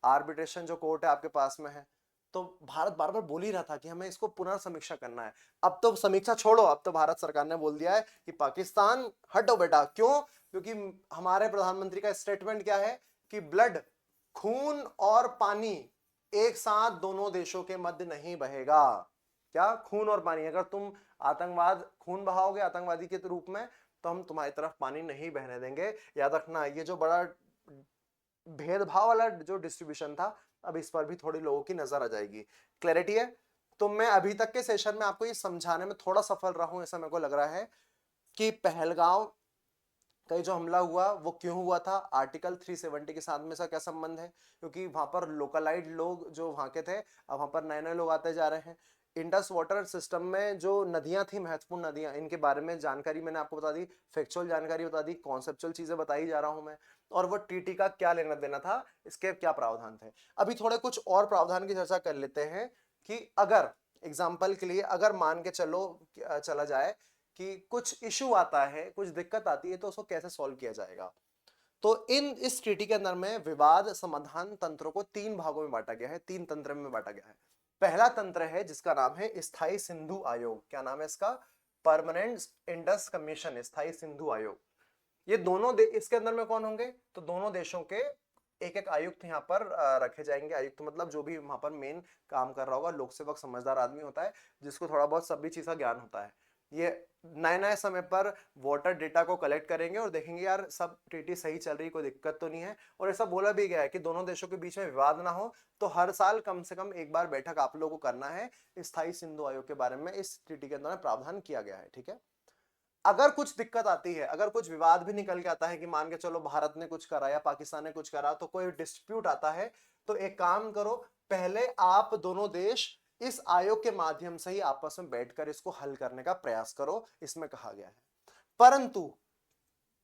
आर्बिट्रेशन जो कोर्ट है आपके पास में है। तो भारत बार बार बोल ही रहा था कि हमें इसको पुनर्समीक्षा करना है। अब तो समीक्षा छोड़ो, अब तो भारत सरकार ने बोल दिया है कि पाकिस्तान हटो बेटा। क्यों? क्योंकि हमारे प्रधानमंत्री का स्टेटमेंट क्या है कि ब्लड, खून और पानी एक साथ दोनों देशों के मध्य नहीं बहेगा। क्या? खून और पानी। अगर तुम आतंकवाद, खून बहाओगे आतंकवादी के रूप में, तो हम तुम्हारी तरफ पानी नहीं बहने देंगे। याद रखना, ये जो बड़ा भेदभाव वाला जो डिस्ट्रीब्यूशन था, अब इस पर भी थोड़ी लोगों की नजर आ जाएगी। क्लैरिटी है? तो मैं अभी तक के सेशन में आपको ये समझाने में थोड़ा सफल रहा हूं, ऐसा मेरे को लग रहा है कि पहलगांव का जो हमला हुआ वो क्यों हुआ था, आर्टिकल 370 के साथ में इसका क्या संबंध है, क्योंकि वहां पर लोकलाइड लोग जो वहां के थे, अब वहां पर नए नए लोग आते जा रहे हैं। इंडस वाटर सिस्टम में जो नदियां थी, महत्वपूर्ण नदियां, इनके बारे में जानकारी मैंने आपको बता दी, फैक्चुअल जानकारी बता दी, कॉन्सेप्चुअल चीजें बताई जा रहा हूं मैं, और वो टीटी का क्या लेना देना था, इसके क्या प्रावधान थे। अभी थोड़े कुछ और प्रावधान की चर्चा कर लेते हैं कि अगर एग्जाम्पल के लिए, अगर मान के चलो चला जाए कि कुछ इशू आता है, कुछ दिक्कत आती है, तो उसको कैसे सॉल्व किया जाएगा। तो इस ट्रीटी के अंदर में विवाद समाधान तंत्रों को तीन भागों में बांटा गया है, तीन तंत्र में बांटा गया है। पहला तंत्र है जिसका नाम है स्थायी सिंधु आयोग। क्या नाम है इसका? परमानेंट इंडस कमीशन, स्थायी सिंधु आयोग। ये दोनों इसके अंदर में कौन होंगे, तो दोनों देशों के एक एक आयुक्त यहाँ पर रखे जाएंगे। आयुक्त मतलब जो भी वहां पर मेन काम कर रहा होगा, लोक सेवक समझदार आदमी होता है, जिसको थोड़ा बहुत सभी चीज का ज्ञान होता है। ये नए नए समय पर वाटर डेटा को कलेक्ट करेंगे और देखेंगे यार सब ट्रीटी सही चल रही, कोई दिक्कत तो नहीं है। और ऐसा बोला भी गया है कि दोनों देशों के बीच में विवाद ना हो, तो हर साल कम से कम एक बार बैठक आप लोगों को करना है। स्थायी सिंधु आयोग के बारे में इस ट्रीटी के अंदर प्रावधान किया गया है। ठीक है? अगर कुछ दिक्कत आती है, अगर कुछ विवाद भी निकल के आता है कि मान के चलो भारत ने कुछ करा या पाकिस्तान ने कुछ करा, तो कोई डिस्प्यूट आता है, तो एक काम करो, पहले आप दोनों देश इस आयोग के माध्यम से ही आपस में बैठकर इसको हल करने का प्रयास करो, इसमें कहा गया है। परंतु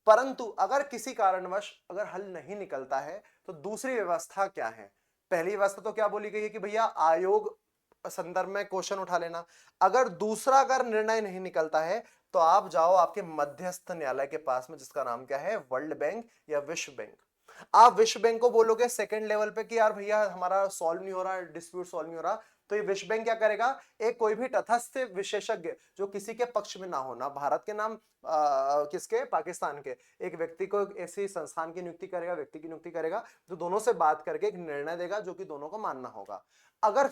परंतु अगर किसी कारणवश अगर हल नहीं निकलता है, तो दूसरी व्यवस्था क्या है? पहली व्यवस्था तो क्या बोली गई है कि भैया आयोग संदर्भ में क्वेश्चन उठा लेना। अगर दूसरा अगर निर्णय नहीं निकलता है, तो आप जाओ आपके मध्यस्थ न्यायालय के पास में, जिसका नाम क्या है, वर्ल्ड बैंक या विश्व बैंक। आप विश्व बैंक को बोलोगे सेकंड लेवल पे कि यार भैया हमारा सॉल्व नहीं हो रहा, डिस्प्यूट सॉल्व नहीं हो रहा, तो ये विश्व बैंक क्या करेगा, एक कोई भी तटस्थ विशेषज्ञ जो किसी के पक्ष में ना हो, ना भारत के नाम किसके, पाकिस्तान के, एक व्यक्ति को ऐसी संस्थान की नियुक्ति करेगा, व्यक्ति की नियुक्ति करेगा, जो दोनों से बात करके एक निर्णय देगा जो कि दोनों को मानना होगा। अगर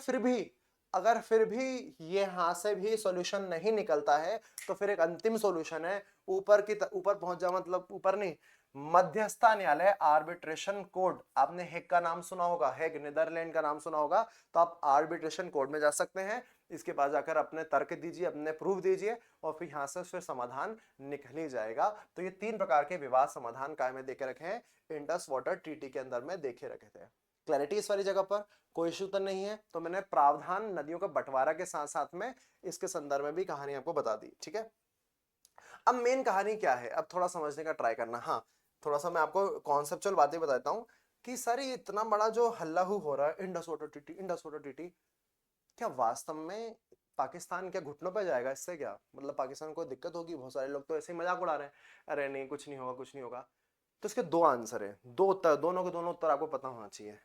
फिर भी ये यहां से भी सॉल्यूशन नहीं निकलता है, तो फिर एक अंतिम सॉल्यूशन है, ऊपर पहुंच जा, मतलब ऊपर नहीं, मध्यस्थता न्यायालय, आर्बिट्रेशन कोर्ट। आपने हेग का नाम सुना होगा, हेग नीदरलैंड का नाम सुना होगा, तो आप आर्बिट्रेशन कोर्ट में जा सकते हैं, इसके पास जाकर अपने तर्क दीजिए, अपने प्रूफ दीजिए, और फिर यहां से फिर समाधान निकल ही जाएगा। तो ये तीन प्रकार के विवाद समाधान कायम देखे रखे हैं, इंडस वाटर ट्रीटी के अंदर में देखे रखे थे। क्लैरिटी इस वाली जगह पर कोई इश्यू तो नहीं है। तो मैंने प्रावधान, नदियों का बंटवारा के साथ साथ में इसके संदर्भ में भी कहानी आपको बता दी। ठीक है? अब मेन कहानी क्या है, अब थोड़ा समझने का ट्राई करना। हाँ, थोड़ा सा मैं आपको कॉन्सेप्चुअल बातें बताता हूँ कि सर ये इतना बड़ा जो हल्ला हो रहा है, Indus water treaty, Indus water treaty, क्या वास्तव में पाकिस्तान क्या घुटनों पर जाएगा इससे? क्या मतलब पाकिस्तान को दिक्कत होगी? बहुत सारे लोग तो ऐसे ही मजाक उड़ा रहे हैं, अरे नहीं कुछ नहीं होगा, कुछ नहीं होगा। तो इसके दो आंसर है, दो उत्तर, दोनों के दोनों उत्तर आपको पता होना चाहिए।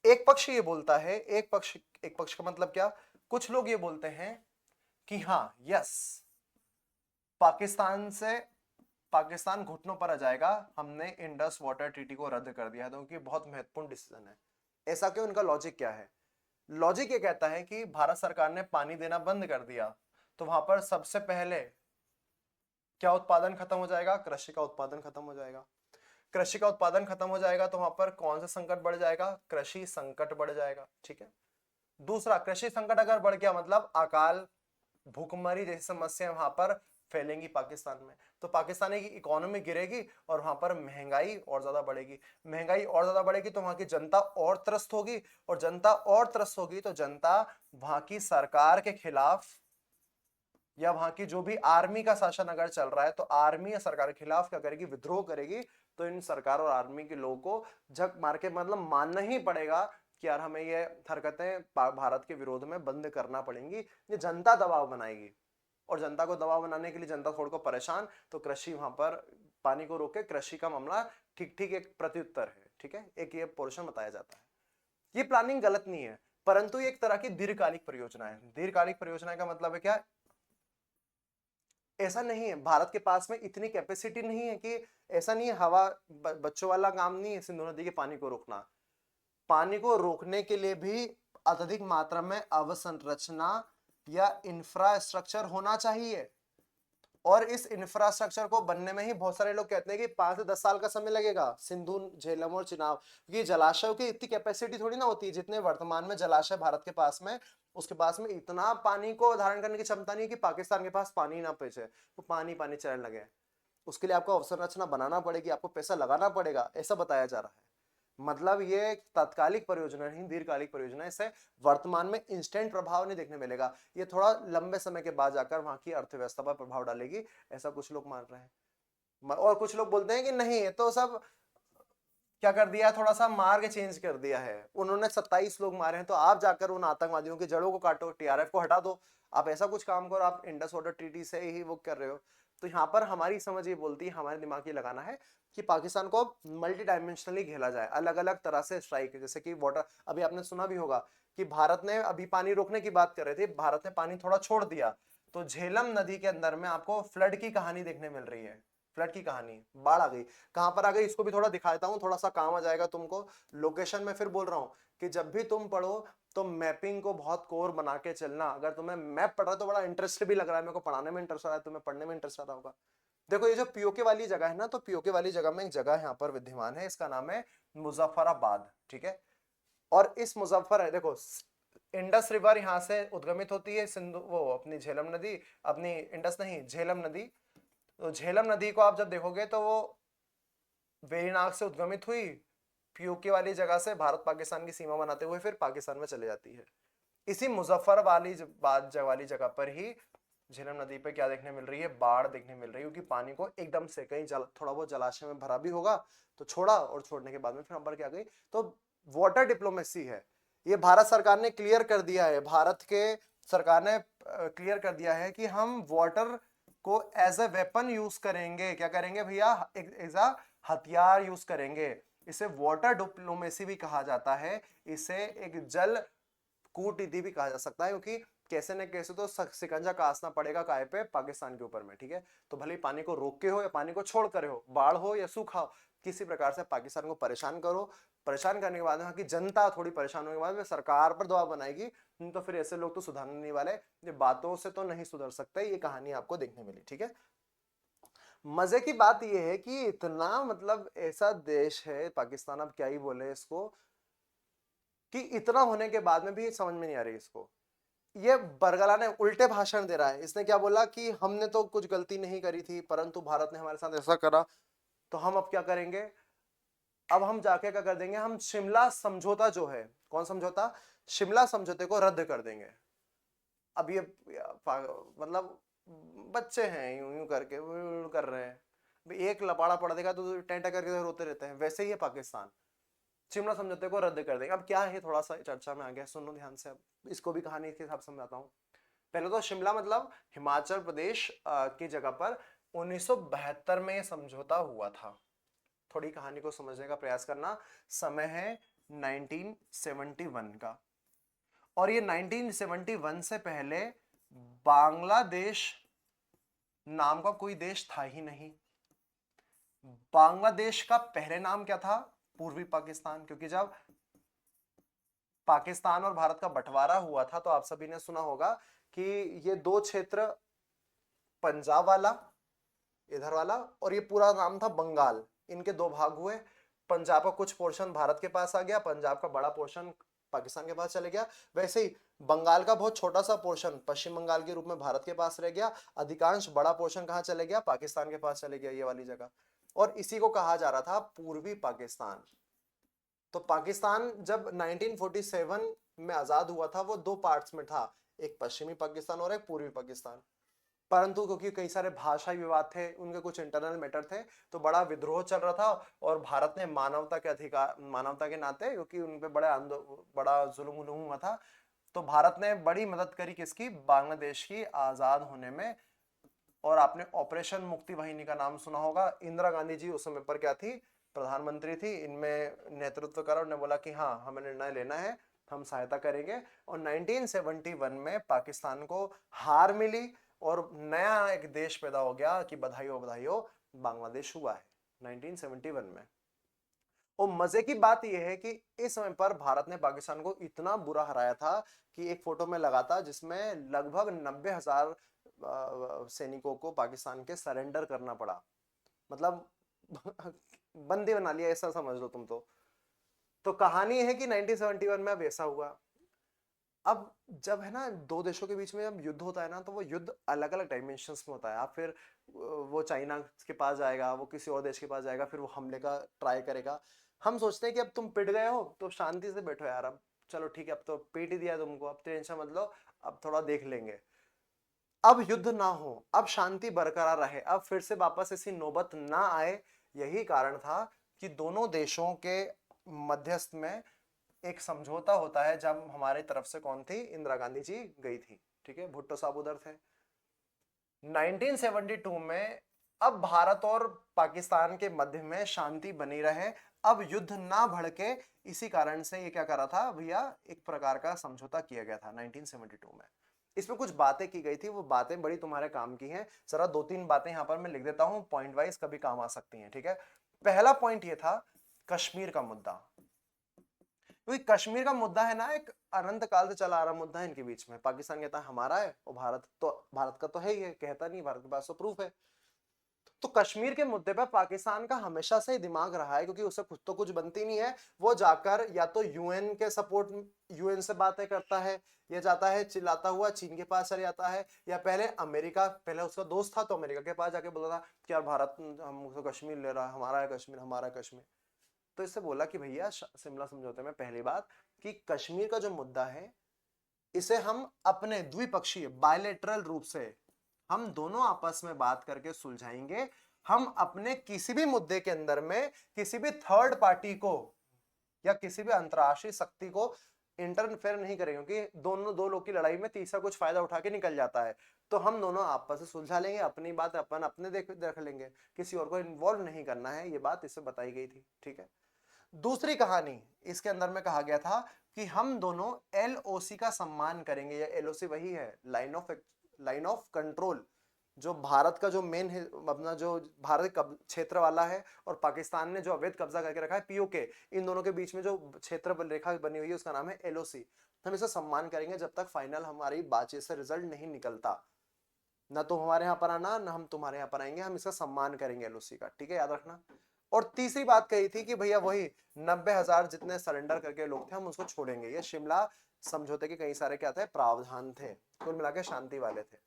एक पक्ष ये बोलता है, एक पक्ष का मतलब क्या, कुछ लोग ये बोलते हैं कि हाँ यस, पाकिस्तान से पाकिस्तान घुटनों पर आ जाएगा, हमने इंडस वाटर ट्रीटी को रद्द कर दिया, क्योंकि बहुत महत्वपूर्ण डिसीजन है। ऐसा क्यों? उनका लॉजिक क्या है? लॉजिक ये कहता है कि भारत सरकार ने पानी देना बंद कर दिया, तो वहां पर सबसे पहले क्या उत्पादन खत्म हो जाएगा? कृषि का उत्पादन खत्म हो जाएगा। कृषि का उत्पादन खत्म हो जाएगा तो वहां पर कौन सा संकट बढ़ जाएगा? कृषि संकट बढ़ जाएगा। ठीक है? दूसरा, कृषि संकट अगर बढ़ गया मतलब अकाल, भूखमरी जैसी समस्या वहां पर फैलेंगी पाकिस्तान में, तो पाकिस्तानी की इकोनॉमी गिरेगी और वहां पर महंगाई और ज्यादा बढ़ेगी। महंगाई और ज्यादा बढ़ेगी तो वहां की जनता और त्रस्त होगी, और जनता और त्रस्त होगी तो जनता वहां की सरकार के खिलाफ, या वहां की जो भी आर्मी का शासन अगर चल रहा है तो आर्मी या सरकार के खिलाफ क्या करेगी, विद्रोह करेगी। तो इन सरकार और आर्मी के लोगों को झक मार के मतलब मानना ही पड़ेगा कि यार हमें ये हरकतें भारत के विरोध में बंद करना पड़ेंगी। ये जनता दबाव बनाएगी, और जनता को दबाव बनाने के लिए जनता थोड़ा को परेशान, तो कृषि वहां पर पानी को रोके कृषि का मामला ठीक ठीक एक प्रत्युत्तर है। ठीक है, एक ये पोर्शन बताया जाता है। ये प्लानिंग गलत नहीं है, परंतु ये एक तरह की दीर्घकालिक परियोजना है। दीर्घकालिक परियोजना का मतलब है क्या, ऐसा नहीं है भारत के पास में इतनी कैपेसिटी नहीं है कि, ऐसा नहीं है हवा बच्चों वाला काम नहीं है सिंधु नदी के पानी को रोकना। पानी को रोकने के लिए भी अत्यधिक मात्रा में अवसंरचना या इंफ्रास्ट्रक्चर होना चाहिए, और इस इंफ्रास्ट्रक्चर को बनने में ही बहुत सारे लोग कहते हैं कि 5 से 10 साल का समय लगेगा। सिंधु, झेलम और चिनाब, क्योंकि जलाशयों की इतनी कैपेसिटी थोड़ी ना होती है जितने वर्तमान में जलाशय भारत के पास में, उसके पास में इतना पानी को धारण करने की क्षमता नहीं है कि पाकिस्तान के पास पानी ना बचे, तो पानी पानी चलने लगे। उसके लिए आपको अवसंरचना बनाना पड़ेगी, आपको पैसा लगाना पड़ेगा, ऐसा बताया जा रहा है। मतलब ये एक तात्कालिक परियोजना नहीं, दीर्घकालिक परियोजना है। इससे वर्तमान में इंस्टेंट प्रभाव नहीं देखने मिलेगा, ये थोड़ा लंबे समय के बाद जाकर वहां की अर्थव्यवस्था पर प्रभाव डालेगी, ऐसा कुछ लोग मान रहे हैं। और कुछ लोग बोलते हैं कि नहीं, ये तो सब क्या कर दिया, थोड़ा सा मार्ग चेंज कर दिया है, उन्होंने 27 लोग मारे हैं तो आप जाकर उन आतंकवादियों की जड़ों को काटो, टीआरएफ को हटा दो, आप ऐसा कुछ काम करो, आप इंडस वाटर ट्रीटी से ही वो कर रहे हो। तो यहाँ पर हमारी समझ ये बोलती है, हमारे दिमाग ये लगाना है कि पाकिस्तान को मल्टी डायमेंशनली घेरा जाए, अलग अलग तरह से स्ट्राइक, जैसे कि वाटर, अभी आपने सुना भी होगा कि भारत ने अभी पानी रोकने की बात कर रहे थे, भारत ने पानी थोड़ा छोड़ दिया, तो झेलम नदी के अंदर में आपको फ्लड की कहानी देखने मिल रही है। फ्लड की कहानी, बाढ़ आ गई, कहां पर आ गई इसको भी थोड़ा दिखाता हूं, थोड़ा सा काम आ जाएगा तुमको। लोकेशन में फिर बोल रहा हूं कि जब भी तुम पढ़ो तो मैपिंग को बहुत कोर बना के चलना। अगर तुम्हें मैप पढ़ रहा है तो बड़ा इंटरेस्ट भी लग रहा है, मेरे को पढ़ाने में इंटरेस्ट आ रहा है, तुम्हें पढ़ने में इंटरेस्ट आ रहा होगा। देखो ये जो पीओके वाली जगह है ना, तो पीओके वाली जगह में एक जगह यहाँ पर विद्यमान है, इसका नाम है मुजफ्फराबाद। ठीक है, और इस मुजफ्फर है, देखो इंडस रिवर यहाँ से उद्गमित होती है, सिंधु वो अपनी झेलम नदी, अपनी इंडस नहीं झेलम नदी, तो झेलम नदी को आप जब देखोगे तो वो वेरीनाग से उद्गमित हुई, पीओके वाली जगह से भारत पाकिस्तान की सीमा बनाते हुए फिर पाकिस्तान में चले जाती है। इसी मुजफ्फर वाली जगह पर ही झेलम नदी पे क्या देखने मिल रही है, बाढ़ देखने मिल रही है, क्योंकि पानी को एकदम से कहीं थोड़ा बहुत जलाशय में भरा भी होगा तो छोड़ा, और छोड़ने के बाद में फिर हम पर क्या गई, तो वाटर डिप्लोमेसी है। ये भारत सरकार ने क्लियर कर दिया है, भारत के सरकार ने क्लियर कर दिया है कि हम वाटर को एज ए वेपन यूज करेंगे। क्या करेंगे भैया, एज अ हथियार यूज करेंगे। इसे वाटर डिप्लोमेसी भी कहा जाता है, इसे एक जल कूटनीति भी कहा जा सकता है, क्योंकि कैसे न कैसे तो शिकंजा कसना पड़ेगा काय पे, पाकिस्तान के ऊपर में। ठीक है, तो भले पानी को रोक के हो या पानी को छोड़ कर हो, बाढ़ हो या सूखा हो, किसी प्रकार से पाकिस्तान को परेशान करो। परेशान करने के बाद वहां की जनता थोड़ी परेशान होने के बाद में सरकार पर दबाव बनाएगी, तो फिर ऐसे लोग तो सुधरने नहीं वाले, ये बातों से तो नहीं सुधर सकते। ये कहानी आपको देखने मिली। ठीक है, मजे की बात यह है कि इतना मतलब ऐसा देश है पाकिस्तान, अब क्या ही बोले इसको, कि इतना होने के बाद में भी समझ में नहीं आ रही इसको। ये बरगला ने उल्टे भाषण दे रहा है, इसने क्या बोला कि हमने तो कुछ गलती नहीं करी थी, परंतु भारत ने हमारे साथ ऐसा करा, तो हम अब क्या करेंगे, अब हम जाके क्या कर देंगे, हम शिमला समझौता जो है, कौन समझौता, शिमला समझौते को रद्द कर देंगे। अब ये मतलब बच्चे हैं, यूं यूं करके कर रहे हैं, एक लपाड़ा पड़ देगा तो टेंटा करके रोते रहते हैं, वैसे ही है पाकिस्तान। शिमला समझौते को रद्द कर देंगे। अब क्या है, थोड़ा सा चर्चा में आ गया, सुनो ध्यान से, अब इसको भी कहानी के हिसाब से समझाता हूँ। पहले तो शिमला मतलब हिमाचल प्रदेश की जगह पर 1972 में समझौता हुआ था। थोड़ी कहानी को समझने का प्रयास करना। समय है 1971 का, और ये 1971 से पहले बांग्लादेश नाम का कोई देश था ही नहीं। बांग्लादेश का पहले नाम क्या था, पूर्वी पाकिस्तान, क्योंकि जब पाकिस्तान और भारत का बंटवारा हुआ था तो आप सभी ने सुना होगा कि ये दो क्षेत्र, पंजाब वाला इधर वाला, और ये पूरा नाम था बंगाल, इनके दो भाग हुए। पंजाब का कुछ पोर्शन भारत के पास आ गया, पंजाब का बड़ा पोर्शन पाकिस्तान के पास चले गया। वैसे ही बंगाल का बहुत छोटा सा पोर्शन पश्चिम बंगाल के रूप में भारत के पास रह गया, अधिकांश बड़ा पोर्शन कहाँ चले गया, पाकिस्तान के पास चले गया, ये वाली जगह। और इसी को कहा जा रहा था पूर्वी पाकिस्तान। तो पाकिस्तान जब 1947 में आजाद हुआ था वो दो पार्ट्स में था, एक पश्चिमी पाकिस्तान और एक पूर्वी पाकिस्तान। परंतु क्योंकि कई सारे भाषाई विवाद थे, उनके कुछ इंटरनल मैटर थे, तो बड़ा विद्रोह चल रहा था। और भारत ने मानवता के अधिकार, मानवता के नाते, क्योंकि उन पे बड़ा जुल्म उल्म हुआ था, तो भारत ने बड़ी मदद करी किसकी, बांग्लादेश की आजाद होने में। और आपने ऑपरेशन मुक्ति वाहिनी का नाम सुना होगा। इंदिरा गांधी जी उस समय पर क्या थी, प्रधानमंत्री थी, इनमें नेतृत्व करा। उन्होंने बोला कि हाँ हमें निर्णय लेना है, हम सहायता करेंगे। और 1971 में पाकिस्तान को हार मिली और नया एक देश पैदा हो गया कि बधाई हो, बांग्लादेश हुआ है 1971 में। और मजे की बात यह है कि इस समय पर भारत ने पाकिस्तान को इतना बुरा हराया था कि एक फोटो में लगा था जिसमें लगभग 90,000 सैनिकों को पाकिस्तान के सरेंडर करना पड़ा। मतलब बंदी बना लिया, ऐसा समझ लो तुम तो कहानी है कि 1971 में अब ऐसा हुआ। अब जब है ना दो देशों के बीच में जब युद्ध होता है ना, तो वो युद्ध अलग अलग डायमेंशंस में होता है। आप फिर वो चाइना के पास जाएगा, वो किसी और देश के पास जाएगा, फिर वो हमले का ट्राई करेगा। हम सोचते हैं कि अब तुम पिट गए हो तो शांति से बैठो यार, अब चलो ठीक है, अब तो पीट ही दिया तुमको, अब टेंशन मत लो, अब थोड़ा देख लेंगे। अब युद्ध ना हो, अब शांति बरकरार रहे, अब फिर से वापस ऐसी नौबत ना आए। यही कारण था कि दोनों देशों के मध्यस्थ में एक समझौता होता है। जब हमारे तरफ से कौन थी, इंदिरा गांधी जी गई थी, ठीक है, भुट्टो साहब उधर थे। 1972 में अब भारत और पाकिस्तान के मध्य में शांति बनी रहे, अब युद्ध ना भड़के, इसी कारण से ये क्या करा था भैया, एक प्रकार का समझौता किया गया था 1972 में। इसमें कुछ बातें की गई थी, वो बातें बड़ी तुम्हारे काम की हैं। जरा दो तीन बातें यहां पर मैं लिख देता हूं, पॉइंट वाइज कभी काम आ सकती हैं, ठीक है। पहला पॉइंट ये था कश्मीर का मुद्दा। क्योंकि कश्मीर का मुद्दा है ना, एक अनंत काल से चला आ रहा मुद्दा है इनके बीच में। पाकिस्तान कहता है हमारा है, और भारत का तो है ही है, कहता नहीं, भारत के पास तो प्रूफ है। तो कश्मीर के मुद्दे पर पाकिस्तान का हमेशा से ही दिमाग रहा है, क्योंकि उसे खुद तो कुछ बनती नहीं है। वो जाकर या तो यूएन के सपोर्ट, यूएन से बातें करता है, या जाता है चिल्लाता हुआ चीन के पास चले जाता है, या पहले अमेरिका, पहले उसका दोस्त था तो अमेरिका के पास जाके बोला था कि यार भारत हमको कश्मीर ले रहा है, हमारा है कश्मीर, हमारा है कश्मीर। तो इससे बोला कि भैया शिमला समझौते में पहली बात कि कश्मीर का जो मुद्दा है, इसे हम अपने द्विपक्षीय बायलैटरल रूप से हम दोनों आपस में बात करके सुलझाएंगे। हम अपने किसी भी मुद्दे के अंदर में किसी भी थर्ड पार्टी को या किसी भी अंतरराष्ट्रीय शक्ति को इंटरफेयर नहीं करेंगे, क्योंकि दोनों दो लोग की लड़ाई में तीसरा कुछ फायदा उठा के निकल जाता है। तो हम दोनों आपस में सुलझा लेंगे, अपनी बात अपन अपने देख लेंगे, किसी और को इन्वॉल्व नहीं करना है। ये बात इससे बताई गई थी, ठीक है। दूसरी कहानी इसके अंदर में कहा गया था कि हम दोनों एलओसी का सम्मान करेंगे। या एलओसी वही है, लाइन ऑफ कंट्रोल, जो भारत का जो मेन है, अपना जो भारत क्षेत्र वाला है, और पाकिस्तान ने जो अवैध कब्जा करके रखा है पीओके, इन दोनों के बीच में जो क्षेत्र रेखा बनी हुई है उसका नाम है एलओसी। हम इसे सम्मान करेंगे जब तक फाइनल हमारी बातचीत से रिजल्ट नहीं निकलता। ना तो हमारे यहाँ पर आना, ना हम तुम्हारे यहाँ पर आएंगे, हम इसका सम्मान करेंगे एलओसी का, ठीक है, याद रखना। और तीसरी बात कही थी कि भैया वही 90,000 जितने सरेंडर करके लोग थे हम उसको छोड़ेंगे। ये शिमला समझौते के कई सारे क्या थे, प्रावधान थे, कुल मिला के शांति वाले थे।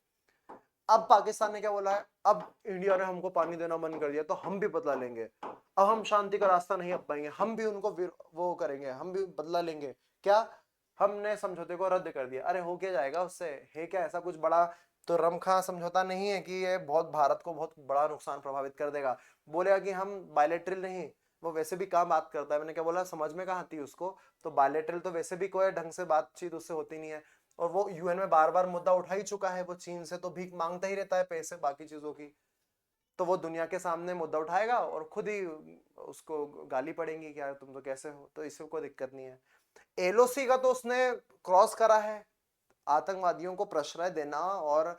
अब पाकिस्तान ने क्या बोला है, अब इंडिया ने हमको पानी देना बंद कर दिया तो हम भी बदला लेंगे, अब हम शांति का रास्ता नहीं अपनाएंगे, हम भी उनको वो करेंगे, हम भी बदला लेंगे। क्या, हमने समझौते को रद्द कर दिया। अरे हो क्या जाएगा उससे, है क्या ऐसा कुछ बड़ा, तो रमखा समझौता नहीं है कि ये बहुत भारत को बहुत बड़ा नुकसान प्रभावित कर देगा। बोलेगा कि हम बायलैटरल नहीं, वो वैसे भी कहाँ बात करता है, मैंने क्या बोला, समझ में कहाँ आती है उसको। तो बायलैटरल तो वैसे भी कोई ढंग से बातचीत उससे होती नहीं है। और वो यूएन में बार बार मुद्दा उठा ही चुका है, वो चीन से तो भीख मांगता ही रहता है पैसे बाकी चीजों की। तो वो दुनिया के सामने मुद्दा उठाएगा और खुद ही उसको गाली पड़ेगी, क्या तुम तो कैसे हो, तो इससे कोई दिक्कत नहीं है। एलओसी का तो उसने क्रॉस करा है, आतंकवादियों को प्रश्रय देना और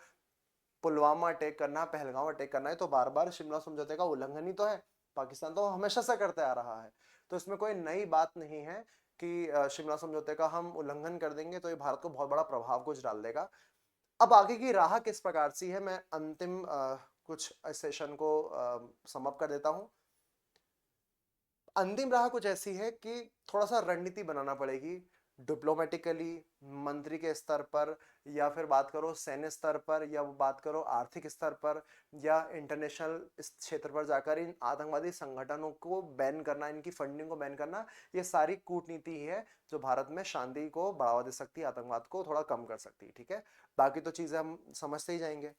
पुलवामा अटैक करना, पहलगाम अटैक करना है, तो बार बार शिमला समझौते का उल्लंघन ही तो है। पाकिस्तान तो हमेशा से करते आ रहा है, तो इसमें कोई नई बात नहीं है कि शिमला समझौते का हम उल्लंघन कर देंगे तो ये भारत को बहुत बड़ा प्रभाव कुछ डाल देगा। अब आगे की राह किस प्रकार सी है, मैं अंतिम कुछ इस सेशन को समाप्त कर देता हूं। अंतिम राह कुछ ऐसी है कि थोड़ा सा रणनीति बनाना पड़ेगी। डिप्लोमेटिकली, मंत्री के स्तर पर, या फिर बात करो सैन्य स्तर पर, या बात करो आर्थिक स्तर पर, या इंटरनेशनल इस क्षेत्र पर जाकर इन आतंकवादी संगठनों को बैन करना, इनकी फंडिंग को बैन करना, ये सारी कूटनीति ही है जो भारत में शांति को बढ़ावा दे सकती है, आतंकवाद को थोड़ा कम कर सकती है। ठीक है, बाकी तो चीजें हम समझते ही जाएंगे।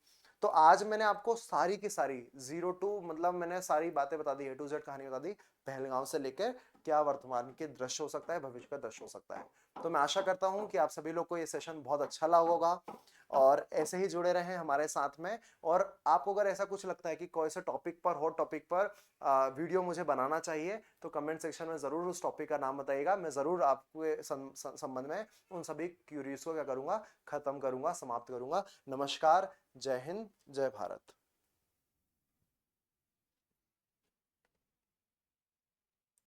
तो आज मैंने आपको सारी की सारी जीरो टू, मतलब मैंने सारी बातें बता दी, ए टू जेड कहानी बता दी, पहलगांव से लेकर क्या वर्तमान के दृश्य हो सकता है, भविष्य का दृश्य हो सकता है। तो मैं आशा करता हूं कि आप सभी लोग को ये सेशन बहुत अच्छा लगा होगा और ऐसे ही जुड़े रहें हमारे साथ में। और आपको अगर ऐसा कुछ लगता है कि कोई से टॉपिक पर, हॉट टॉपिक पर वीडियो मुझे बनाना चाहिए, तो कमेंट सेक्शन में जरूर उस टॉपिक का नाम बताइएगा। मैं जरूर आपके संबंध में उन सभी क्यूरीज को क्या करूंगा, खत्म करूंगा, समाप्त करूंगा। नमस्कार, जय हिंद, जय भारत।